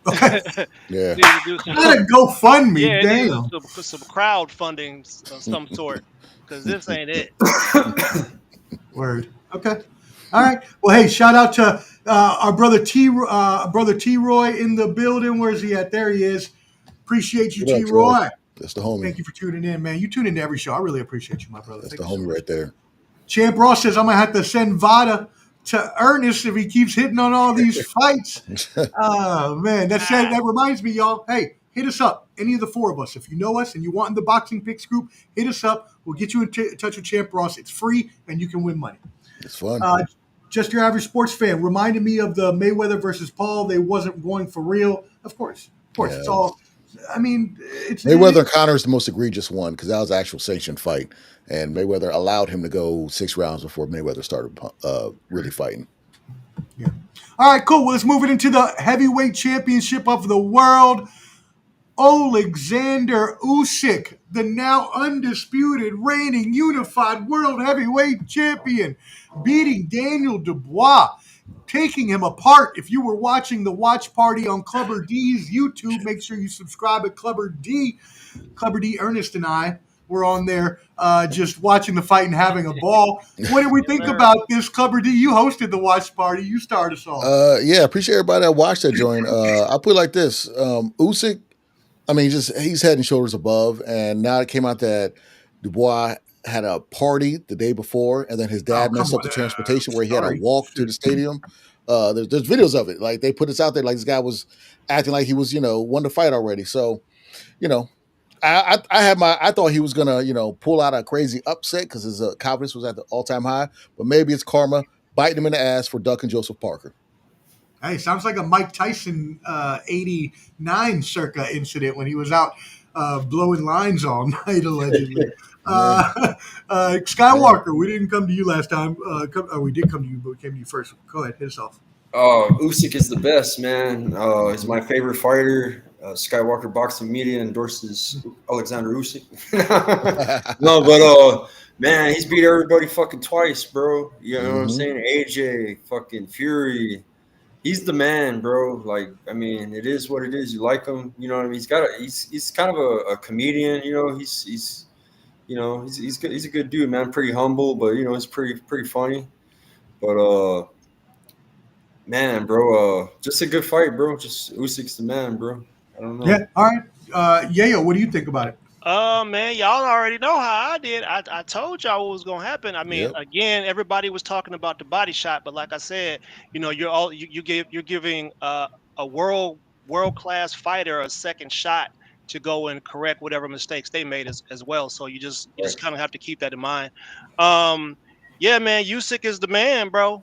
Okay, Yeah. Need to do some, not a GoFundMe. yeah, it needs to Damn. do some crowdfunding of some sort, because this ain't it. Word. Okay. All right. Well, hey, shout out to our brother T Roy in the building. Where's he at? There he is. Appreciate you, What T up, Troy? Roy. That's the homie. Thank you for tuning in, man. You tune into every show. I really appreciate you, my brother. That's Thank the you so homie much. right there. Champ Ross says I'm gonna have to send Vada to Ernest if he keeps hitting on all these fights. Oh man, that reminds me, y'all. Hey, hit us up. Any of the four of us. If you know us and you want in the Boxing Picks group, hit us up. We'll get you in touch with Champ Ross. It's free and you can win money. It's fun. Just your average sports fan reminded me of the Mayweather versus Paul. They wasn't going for real. Of course. Yeah. It's all. I mean, it's Mayweather and Conor is the most egregious one because that was an actual sanctioned fight, and Mayweather allowed him to go 6 rounds before Mayweather started really fighting. Yeah. All right, cool. Well, let's move it into the heavyweight championship of the world. Alexander Usyk, the now undisputed reigning unified world heavyweight champion, beating Daniel Dubois, taking him apart. If you were watching the watch party on Clubber D's YouTube, make sure you subscribe at Clubber D. Clubber D, Ernest, and I were on there just watching the fight and having a ball. What did we think sir. about this? Clubber D, you hosted the watch party. You started us off. Yeah, appreciate everybody that watched that joint. I'll put it like this. Usyk, I mean, just he's head and shoulders above. And now it came out that Dubois had a party the day before, and then his Oh, dad come messed up on. the transportation where he had to Sorry. walk to the stadium. There's videos of it. Like they put this out there, like this guy was acting like he was, won the fight already. So, you know, I thought he was gonna, pull out a crazy upset because his confidence was at the all time high. But maybe it's karma biting him in the ass for ducking Joseph Parker. Hey, sounds like a Mike Tyson 89 circa incident when he was out blowing lines all night, allegedly. Skywalker, we didn't come to you last time. We did come to you, but we came to you first. Go ahead, hit us off. Usyk is the best, man. He's my favorite fighter. Skywalker Boxing Media endorses Alexander Usyk. No, but man, he's beat everybody fucking twice, bro. You know what I'm saying? AJ, fucking Fury. He's the man, bro. Like, I mean, it is what it is. You like him, you know what I mean? He's kind of a comedian, he's good. He's a good dude, man. Pretty humble, but he's pretty funny. But man, bro, just a good fight, bro. Just Usyk's the man, bro. I don't know. Yeah, all right. Yayo, what do you think about it? Man, y'all already know how I did. I told y'all what was gonna happen. I mean, again, everybody was talking about the body shot, but like I said, you're giving a world class fighter a second shot to go and correct whatever mistakes they made as well. So you just kind of have to keep that in mind. Yeah, man, Usyk is the man, bro.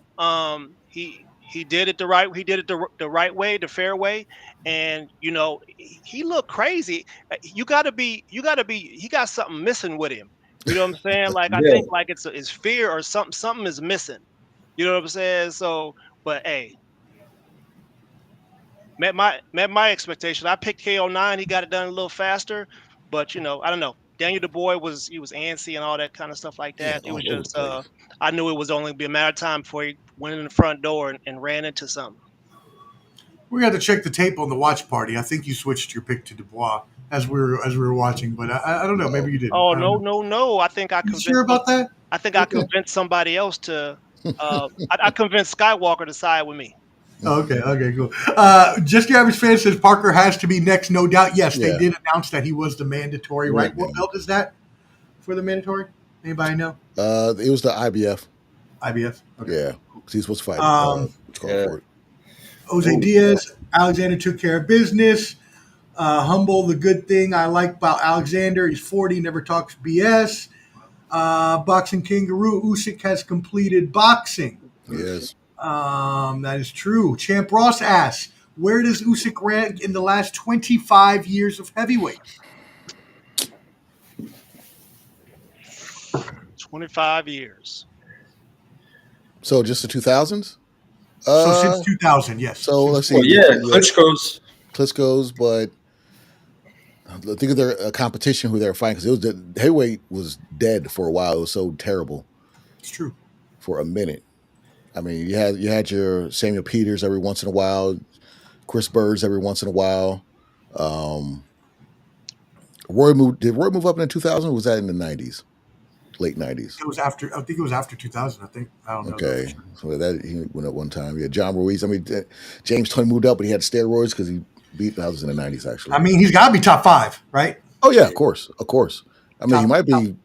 He did it the right. He did it the right way, the fair way, and he looked crazy. You gotta be. He got something missing with him. You know what I'm saying? Like I think like it's fear or something. Something is missing. You know what I'm saying? So, but hey, met my expectation. I picked KO9. He got it done a little faster, but I don't know. Daniel Dubois was antsy and all that kind of stuff like that. Yeah, it was all over just the place. I knew it was only be a matter of time before he went in the front door and ran into something. We got to check the tape on the watch party. I think you switched your pick to Dubois as we were watching, but I don't know. Maybe you didn't. Oh no! I think I You convinced. sure about that? I think I convinced somebody else to. I convinced Skywalker to side with me. Okay, cool. Just the average fan says Parker has to be next, no doubt. Yes, they did announce that he was the mandatory, right? What belt is that for the mandatory? Anybody know? It was the IBF. IBF. Okay. Yeah, because he's supposed to fight. For it. Jose Diaz, Alexander took care of business. Humble, the good thing I like about Alexander, he's 40, never talks BS. Boxing Kangaroo, Usyk has completed boxing. Yes. That is true. Champ Ross asks, where does Usyk rank in the last 25 years of heavyweight? 25 years. So just the 2000s? So since 2000, yes. So let's see. Klitschko's, but I think of their competition who they were fighting because the heavyweight was dead for a while. It was so terrible. It's true. For a minute. I mean, you had your Samuel Peters every once in a while, Chris Birds every once in a while. Did Roy move up in the 2000s? Or was that in the 90s, late 90s? It was after. I think it was after 2000. I think. I don't know. Okay, so that he went up one time. Yeah, John Ruiz. I mean, James Toney moved up, but he had steroids because he beat. That was in the 90s, actually. I mean, he's got to be top 5, right? Oh yeah, of course. I mean, he might be.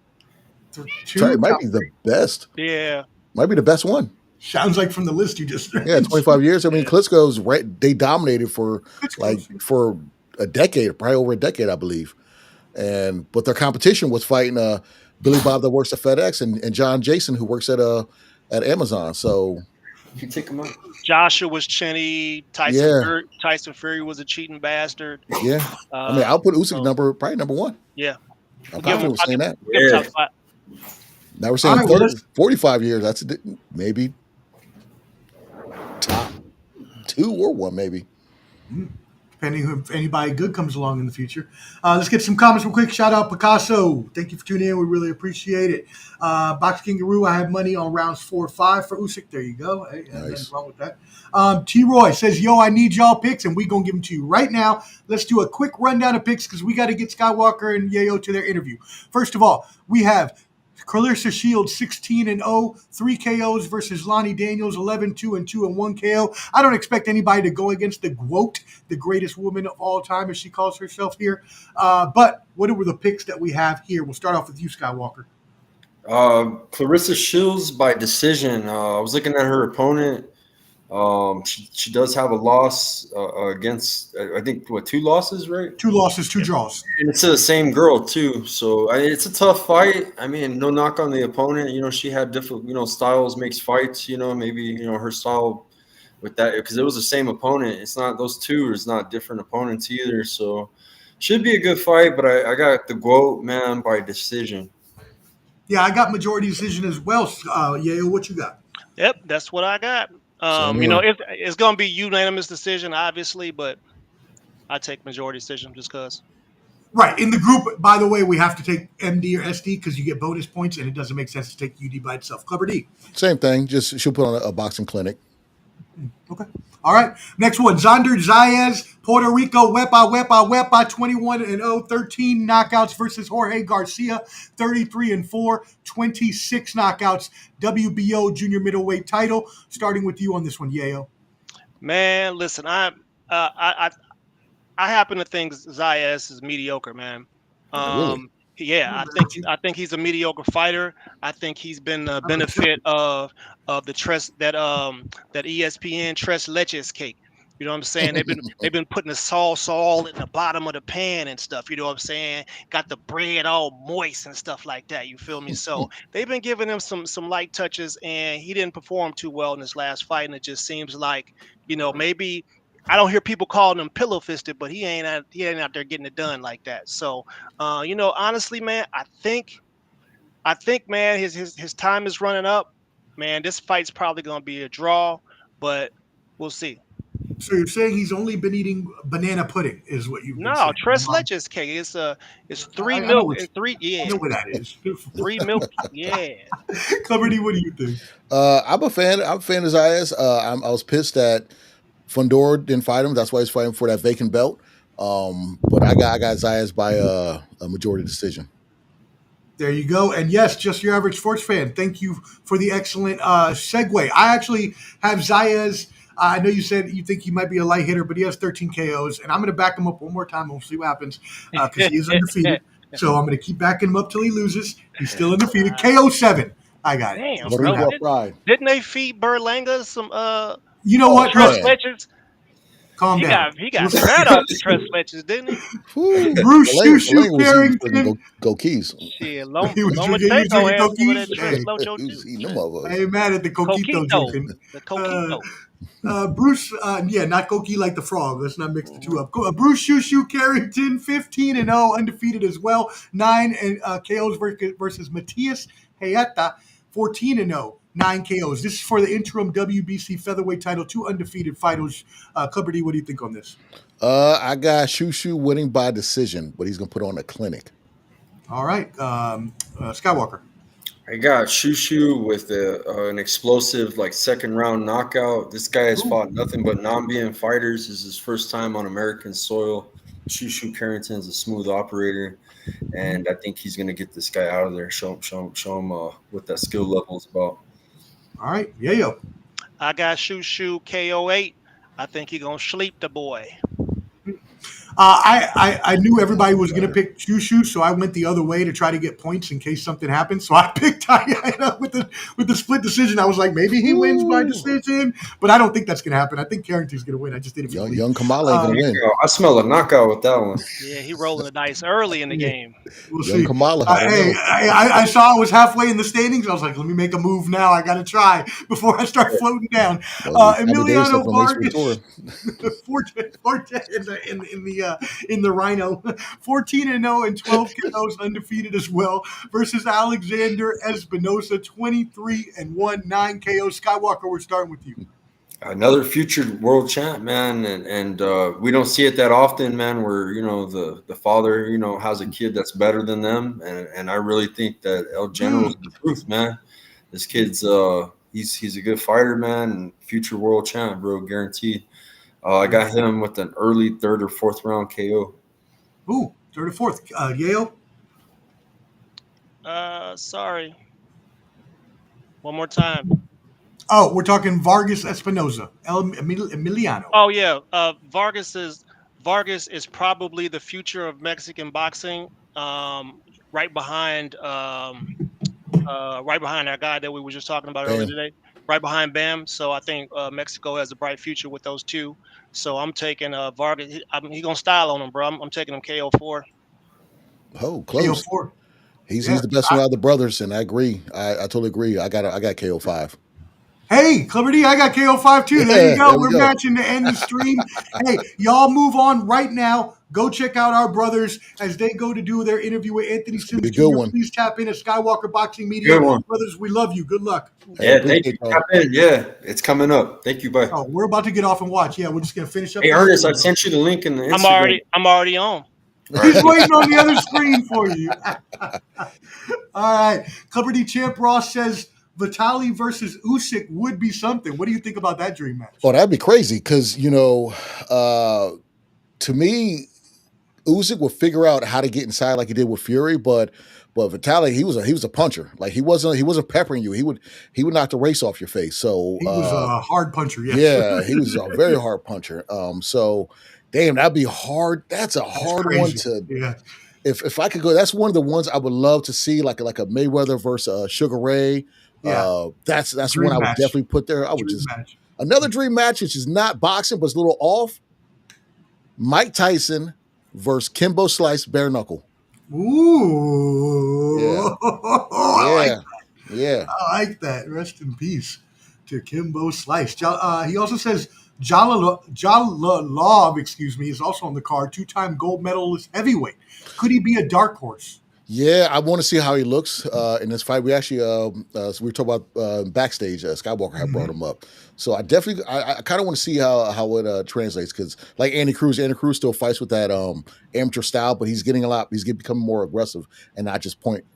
It might be the best. Yeah, might be the best one. Sounds like from the list you just read. Yeah, 25 years. I mean, Klitschko's they dominated for a decade, probably over a decade, I believe. But their competition was fighting Billy Bob that works at FedEx and John Jason who works at Amazon. So you take him out. Joshua was chinny. Tyson Fury was a cheating bastard. Yeah, I mean, I'll put Usyk probably number 1. Yeah, I'm confident saying that. Yeah. Now we're saying 45 years. That's maybe top 2 or 1, maybe. depending if anybody good comes along in the future. Let's get some comments real quick. Shout out Picasso. Thank you for tuning in. We really appreciate it. Box Kangaroo, I have money on rounds 4 or 5 for Usyk. There you go. Hey, Nice. nothing wrong with that. T-Roy says, yo, I need y'all picks, and we going to give them to you right now. Let's do a quick rundown of picks because we got to get Skywalker and Yayo to their interview. First of all, we have Clarissa Shields 16-0, 3 KOs versus Lonnie Daniels 11-2 and 2 and 1 KO. I don't expect anybody to go against the GWOAT, the greatest woman of all time, as she calls herself here. But what were the picks that we have here? We'll start off with you, Skywalker. Clarissa Shields by decision. I was looking at her opponent. She does have a loss against, I think, 2 losses, right? 2 losses, 2 draws. And it's the same girl too, so it's a tough fight. I mean, no knock on the opponent. She had different, styles makes fights. Maybe her style with that, because it was the same opponent. It's not, those two is not different opponents either. So should be a good fight. But I got the GOAT man by decision. Yeah, I got majority decision as well. Yayo, what you got? Yep, that's what I got. It's going to be unanimous decision, obviously, but I take majority decision just because. Right. In the group, by the way, we have to take MD or SD because you get bonus points, and it doesn't make sense to take UD by itself. Clever D. Same thing. Just she'll put on a boxing clinic. Okay. All right. Next one. Xander Zayas, Puerto Rico, Wepa, 21-0, 13 knockouts versus Jorge Garcia, 33-4, 26 knockouts. WBO junior middleweight title. Starting with you on this one, Yayo. Man, listen, I happen to think Zayas is mediocre, man. Really? Yeah, I think he's a mediocre fighter. I think he's been the benefit of the trust that ESPN Tres Leches cake. You know what I'm saying? They've been putting the sauce all in the bottom of the pan and stuff. You know what I'm saying? Got the bread all moist and stuff like that. You feel me? So they've been giving him some light touches, and he didn't perform too well in his last fight. And it just seems like, maybe I don't hear people calling him pillow fisted, but he ain't out there getting it done like that. So, honestly, man, I think, man, his time is running up. Man, this fight's probably gonna be a draw, but we'll see. So you're saying he's only been eating banana pudding, is what you've been saying? No, Tres Leches cake. It's 3 milk and 3. Yeah, I know what that is. 3 milk. Yeah. Clever D, what do you think? I'm a fan. I'm a fan of Zayas. I was pissed that Fundora didn't fight him. That's why he's fighting for that vacant belt. But I got Zayas by a majority decision. There you go. And yes, just your average sports fan. Thank you for the excellent segue. I actually have Zayas. I know you said you think he might be a light hitter, but he has 13 KOs. And I'm going to back him up one more time. We'll see what happens because he is undefeated. So I'm going to keep backing him up till he loses. He's still undefeated. KO 7. I got it. Damn, bro. Didn't they feed Berlanga some You know what? Tres Leches? Calm down. He got fat off the Tres Leches, didn't he? Bruce Shoo Carrington. Go Keys. Shit, He was drinking Locho He was juice. eating them motherfuckers. I ain't mad at the Coquito drinking. The Coquito. Bruce, not Coqui like the frog. Let's not mix the two up. Bruce Shoo Carrington, 15-0, undefeated as well. 9 KOs versus Matias Hayata, 14-0, 9 KOs. This is for the interim WBC featherweight title. 2 undefeated fighters. Clever D, what do you think on this? I got Shoo winning by decision, but he's gonna put on a clinic. All right, Skywalker. I got Shoo with an explosive second round knockout. This guy has fought nothing but Nambian fighters. This is his first time on American soil. Shoo Carrington is a smooth operator, and I think he's gonna get this guy out of there. Show him what that skill level is about. All right, Yayo. I got Shoo KO 8. I think he gonna sleep the boy. I knew everybody was going to pick Shoo, so I went the other way to try to get points in case something happened. So I picked Hayata with the split decision. I was like, maybe he wins by decision, but I don't think that's going to happen. I think Carrington's going to win. I just didn't. Young Kamala ain't going to win. I smell a knockout with that one. Yeah, he rolling the dice early in the game. We'll Young see. Kamala. I saw I was halfway in the standings. I was like, let me make a move now. I got to try before I start floating down. Emiliano Vargas, Forte in the Rhino, 14-0 and 12 KOs undefeated as well, versus Alexander Espinosa, 23-1, 9 KOs. Skywalker, we're starting with you. Another future world champ, man, and we don't see it that often, man. Where the father has a kid that's better than them, and I really think that El General's the truth, man. This kid's he's a good fighter, man, and future world champ, bro, guaranteed. I got him with an early third or fourth round KO. Ooh, third or fourth. Yale. Sorry. One more time. Oh, we're talking Vargas Espinoza, Emiliano. Oh yeah. Vargas is probably the future of Mexican boxing. Right behind our guy that we were just talking about earlier today. Right behind Bam. So I think Mexico has a bright future with those two. So I'm taking Vargas. He's gonna style on him, bro. I'm taking him KO4. Oh, close. KO4. He's the best one out of the brothers, and I agree. I totally agree. I got KO5. Hey, Clever D, I got KO5 too. There you go. We're matching to end the stream. Hey, y'all move on right now. Go check out our brothers as they go to do their interview with Anthony Sims Jr. Please tap in at Skywalker Boxing Media. Brothers, we love you. Good luck. Yeah, thank you. Tap in. Yeah, it's coming up. Thank you. Bye. Oh, we're about to get off and watch. Yeah, we're just gonna finish up. Hey, Ernest, I sent you the link in the Instagram. I'm already on. He's waiting on the other screen for you. All right. Clever D Champ Ross says Vitali versus Usyk would be something. What do you think about that dream match? Oh, that'd be crazy because, to me, Usyk would figure out how to get inside like he did with Fury, but Vitali, he was a puncher. Like he wasn't peppering you. He would knock the race off your face. So he was a hard puncher. Yes. Yeah, he was a very hard puncher. So damn, that'd be hard. That's a hard one to. Yeah. If I could go, that's one of the ones I would love to see, like a Mayweather versus Sugar Ray. Yeah. That's one I would definitely put there. I would another dream match, which is not boxing, but it's a little off. Mike Tyson versus Kimbo Slice bare knuckle. Ooh. Yeah. I like that. Rest in peace to Kimbo Slice. He also says Jalalov, is also on the card. 2-time gold medalist heavyweight. Could he be a dark horse? Yeah, I want to see how he looks in this fight. We actually, we were talking about backstage. Skywalker had brought him up, so I definitely, I kind of want to see how it translates because, like Andy Cruz still fights with that amateur style, but he's becoming more aggressive and not just point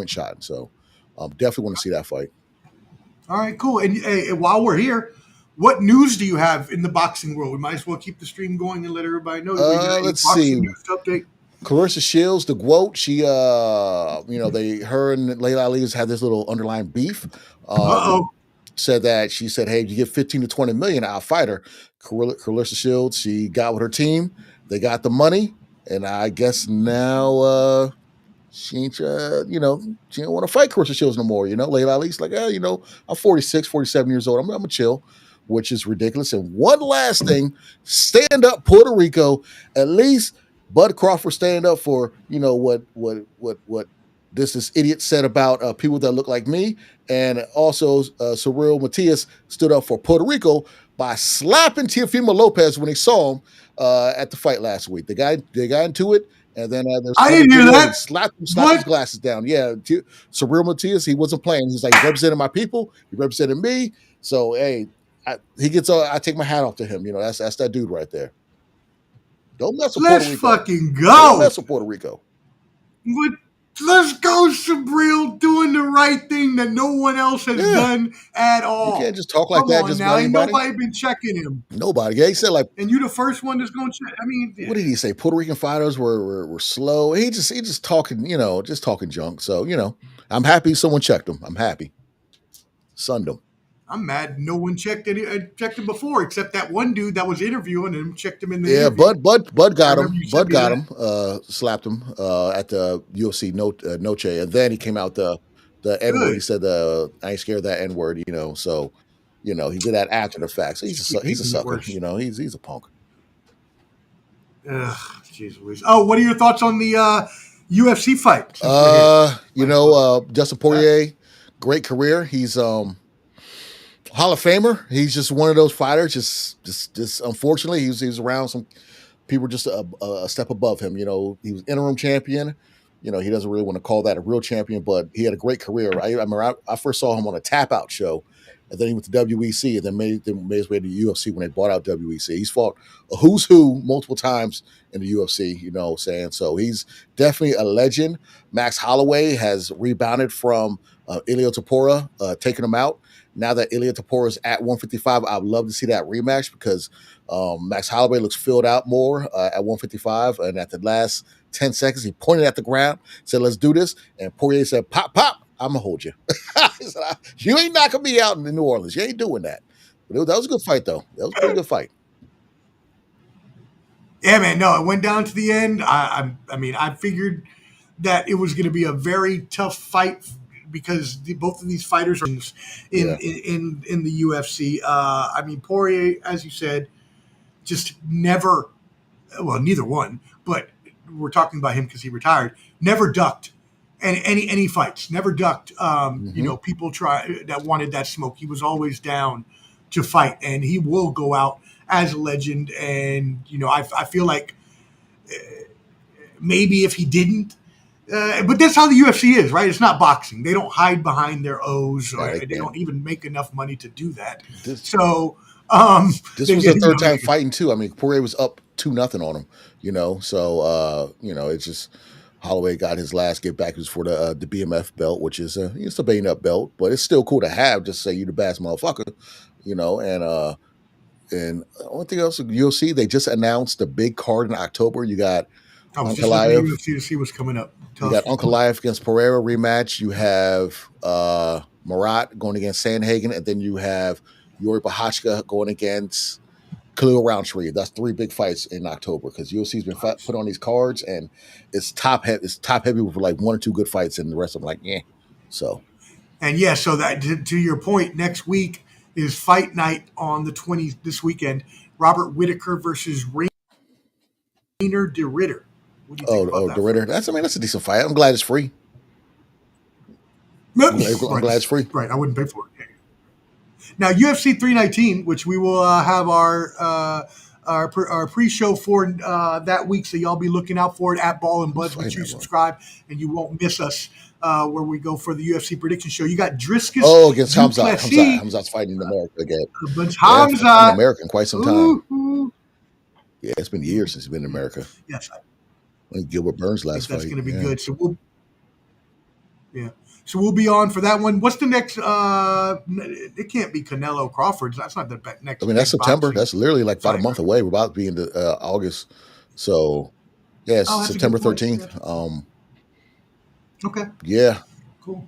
shot. So, definitely want to see that fight. All right, cool. And while we're here, what news do you have in the boxing world? We might as well keep the stream going and let everybody know. Let's see. News update. Clarissa Shields, the GWOAT, she, her and Layla Ali had this little underlying beef. Said that she said, hey, you get 15 to 20 million, I'll fight her. Clarissa Shields, she got with her team. They got the money. And I guess now she ain't, she don't want to fight Clarissa Shields no more. Layla Ali's like, I'm 46, 47 years old. I'm going to chill, which is ridiculous. And one last thing, stand up Puerto Rico, at least Bud Crawford stand up for, what this idiot said about people that look like me. And also Cyril Matias stood up for Puerto Rico by slapping Teofimo Lopez when he saw him at the fight last week. They got into it. And then I didn't hear that. Slapped his glasses down. Yeah. Cyril Matias, he wasn't playing. He's like, he represented my people. He represented me. So, hey, I take my hat off to him. That's that dude right there. Don't mess with Puerto Rico. Let's fucking go. Don't mess with Puerto Rico. Let's go, Sabril, doing the right thing that no one else has done at all. You can't just talk like that. Just now, ain't nobody been checking him. Nobody. Yeah, he said like, and you the first one that's going to check. I mean, what did he say? Puerto Rican fighters were slow. He just talking, just talking junk. So I'm happy someone checked him. I'm happy. Sunned him. I'm mad no one checked him before, except that one dude that was interviewing him checked him in the interview. Bud got him. Bud got him. Slapped him at the UFC Noche, and then he came out the N-word. He said I ain't scared of that N-word. So he did that after the fact. So he's a sucker. He's a punk. Jeez. Oh, what are your thoughts on the UFC fight? Dustin Poirier, great career. He's Hall of Famer. He's just one of those fighters. Just unfortunately, he's around some people just a step above him. He was interim champion. He doesn't really want to call that a real champion, but he had a great career. I remember I first saw him on a Tap Out show, and then he went to WEC, and then made his way to UFC when they bought out WEC. He's fought a who's who multiple times in the UFC, you know what I'm saying? So he's definitely a legend. Max Holloway has rebounded from Ilia Topuria, taking him out. Now that Ilia Topuria is at 155, I'd love to see that rematch because Max Holloway looks filled out more at 155. And at the last 10 seconds, he pointed at the ground, said, let's do this. And Poirier said, pop, pop, I'm going to hold you. He said, you ain't knocking me out in New Orleans. You ain't doing that. But that was a good fight, though. That was a pretty good fight. Yeah, man. No, it went down to the end. I mean, I figured that it was going to be a very tough fight because both of these fighters are in the UFC. I mean, Poirier, as you said, just never. Well, neither one, but we're talking about him because he retired. Never ducked any fights. Never ducked. You know, people that wanted that smoke. He was always down to fight, and he will go out as a legend. And you know, I feel like maybe if he didn't. But that's how the UFC is, right? It's not boxing. They don't hide behind their O's, or they don't even make enough money to do that. This was the third time fighting too. I mean, Poirier was up 2-0 on him, you know. So you know, it's just Holloway got his last get back. It was for the BMF belt, which is it's a beaten up belt, but it's still cool to have. Just say you the best motherfucker, you know. And one thing else, you'll see they just announced the big card in October. You got I was just looking at UFC to see what's coming up. You got Ankalaev against Pereira rematch. You have Marat going against Sandhagen, and then you have Yuri Prochazka going against Khalil Roundtree. That's 3 big fights in October because UFC's been put on these cards, and it's top heavy with like 1 or 2 good fights, and the rest of them like So, and so that to your point, next week is fight night on the 20th this weekend. Robert Whittaker versus Rainer de Ritter. What do you think about that? De Ritter. That's a decent fight. I'm glad it's free. I'm glad it's free. Right, I wouldn't pay for it. Now UFC 319, which we will have our pre-show for that week, so y'all be looking out for it at Ball and Buds. Make sure you subscribe, and you won't miss us where we go for the UFC prediction show. You got Driscus against Hamzat. Hamzat's fighting in America again. But Hamzat in America in quite some time. Yeah, it's been years since he's been in America. Yes. Gilbert Burns last fight. That's going to be good. So we'll be on for that one. What's the next? It can't be Canelo Crawford. That's not the next. I mean, that's September. Boxing. That's literally like about a month away. We're about to be into August. So, yeah, it's September 13th. Okay. Yeah. Cool.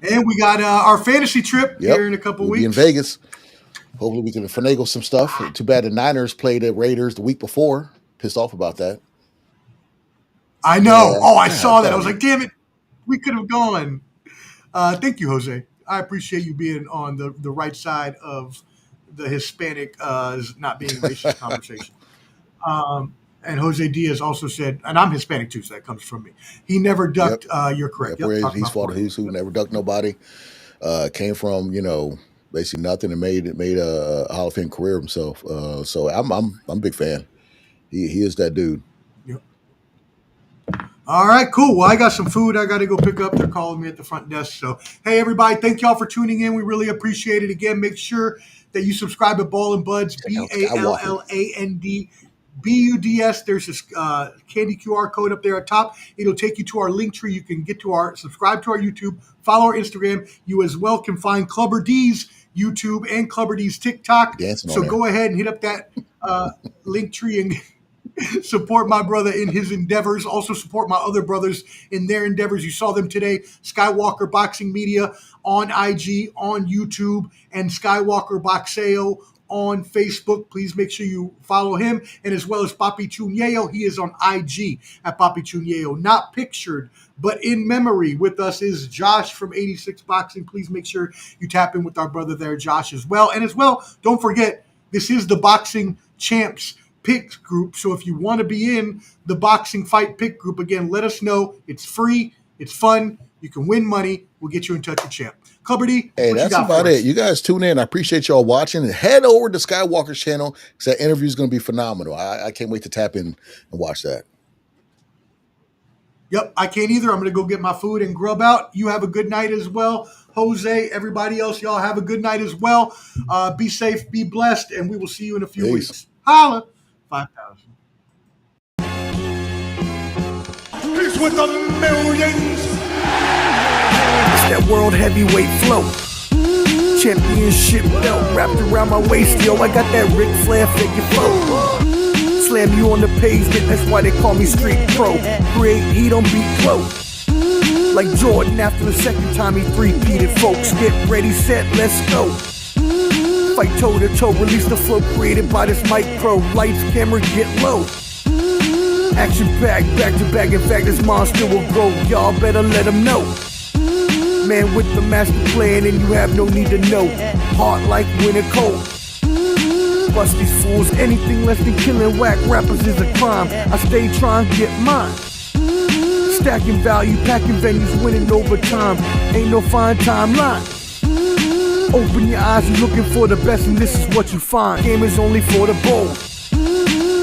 And we got our fantasy trip here in a couple weeks. Be in Vegas. Hopefully we can finagle some stuff. Too bad the Niners played the Raiders the week before. Pissed off about that. I know. Yeah. I saw that. I was like, damn it. We could have gone. Thank you, Jose. I appreciate you being on the right side of the Hispanic not being racist conversation. And Jose Diaz also said, and I'm Hispanic too, so that comes from me. He never ducked. You're correct. He's fought a who's who, never ducked nobody. Came from basically nothing and made a Hall of Fame career himself. So I'm a big fan. He is that dude. Yep. All right, cool. Well, I got some food I got to go pick up. They're calling me at the front desk. So, hey, everybody, thank y'all for tuning in. We really appreciate it. Again, make sure that you subscribe to Ball and Buds, BALLANDBUDS. There's this candy QR code up there at top. It'll take you to our link tree. You can get to subscribe to our YouTube, follow our Instagram. You as well can find Clubber D's YouTube and Clubber D's TikTok. So go ahead and hit up that link tree and support my brother in his endeavors. Also support my other brothers in their endeavors. You saw them today. Skywalker Boxing Media on IG, on YouTube, and Skywalker Boxeo on Facebook. Please make sure you follow him, and as well as Papi Chunyeo. He is on IG at Papi Chunyeo. Not pictured, but in memory with us is Josh from 86 Boxing. Please make sure you tap in with our brother there, Josh, as well. And as well, don't forget, this is the Boxing Champs Pick group. So if you want to be in the Boxing Fight Pick group, again, let us know. It's free. It's fun. You can win money. We'll get you in touch with Champ. Clubber D, hey, that's about it. You guys tune in. I appreciate y'all watching. And head over to Skywalker's channel because that interview is going to be phenomenal. I can't wait to tap in and watch that. Yep, I can't either. I'm going to go get my food and grub out. You have a good night as well. Jose, everybody else, y'all have a good night as well. Be safe, be blessed, and we will see you in a few Peace. weeks. Holla. 5,000. He's with the millions. It's that world heavyweight flow. Championship belt wrapped around my waist, yo. I got that Ric Flair figure flow. Slam you on the pavement, that's why they call me street pro. Create heat on beat close. Like Jordan after the second time he three-peated, folks. Get ready, set, let's go. Fight toe to toe, release the flow created by this micro. Lights, camera, get low. Action packed, back to back, in fact this monster will grow. Y'all better let him know. Man with the master plan and you have no need to know. Hard like winter cold. Bust these fools, anything less than killing whack rappers is a crime. I stay trying to get mine. Stacking value, packing venues, winning over time. Ain't no fine timeline. Open your eyes, you're looking for the best and this is what you find. Game is only for the bold.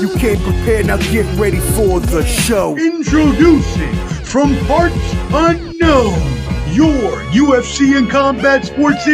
You came prepared, now get ready for the show. Introducing from parts unknown, your UFC and combat sports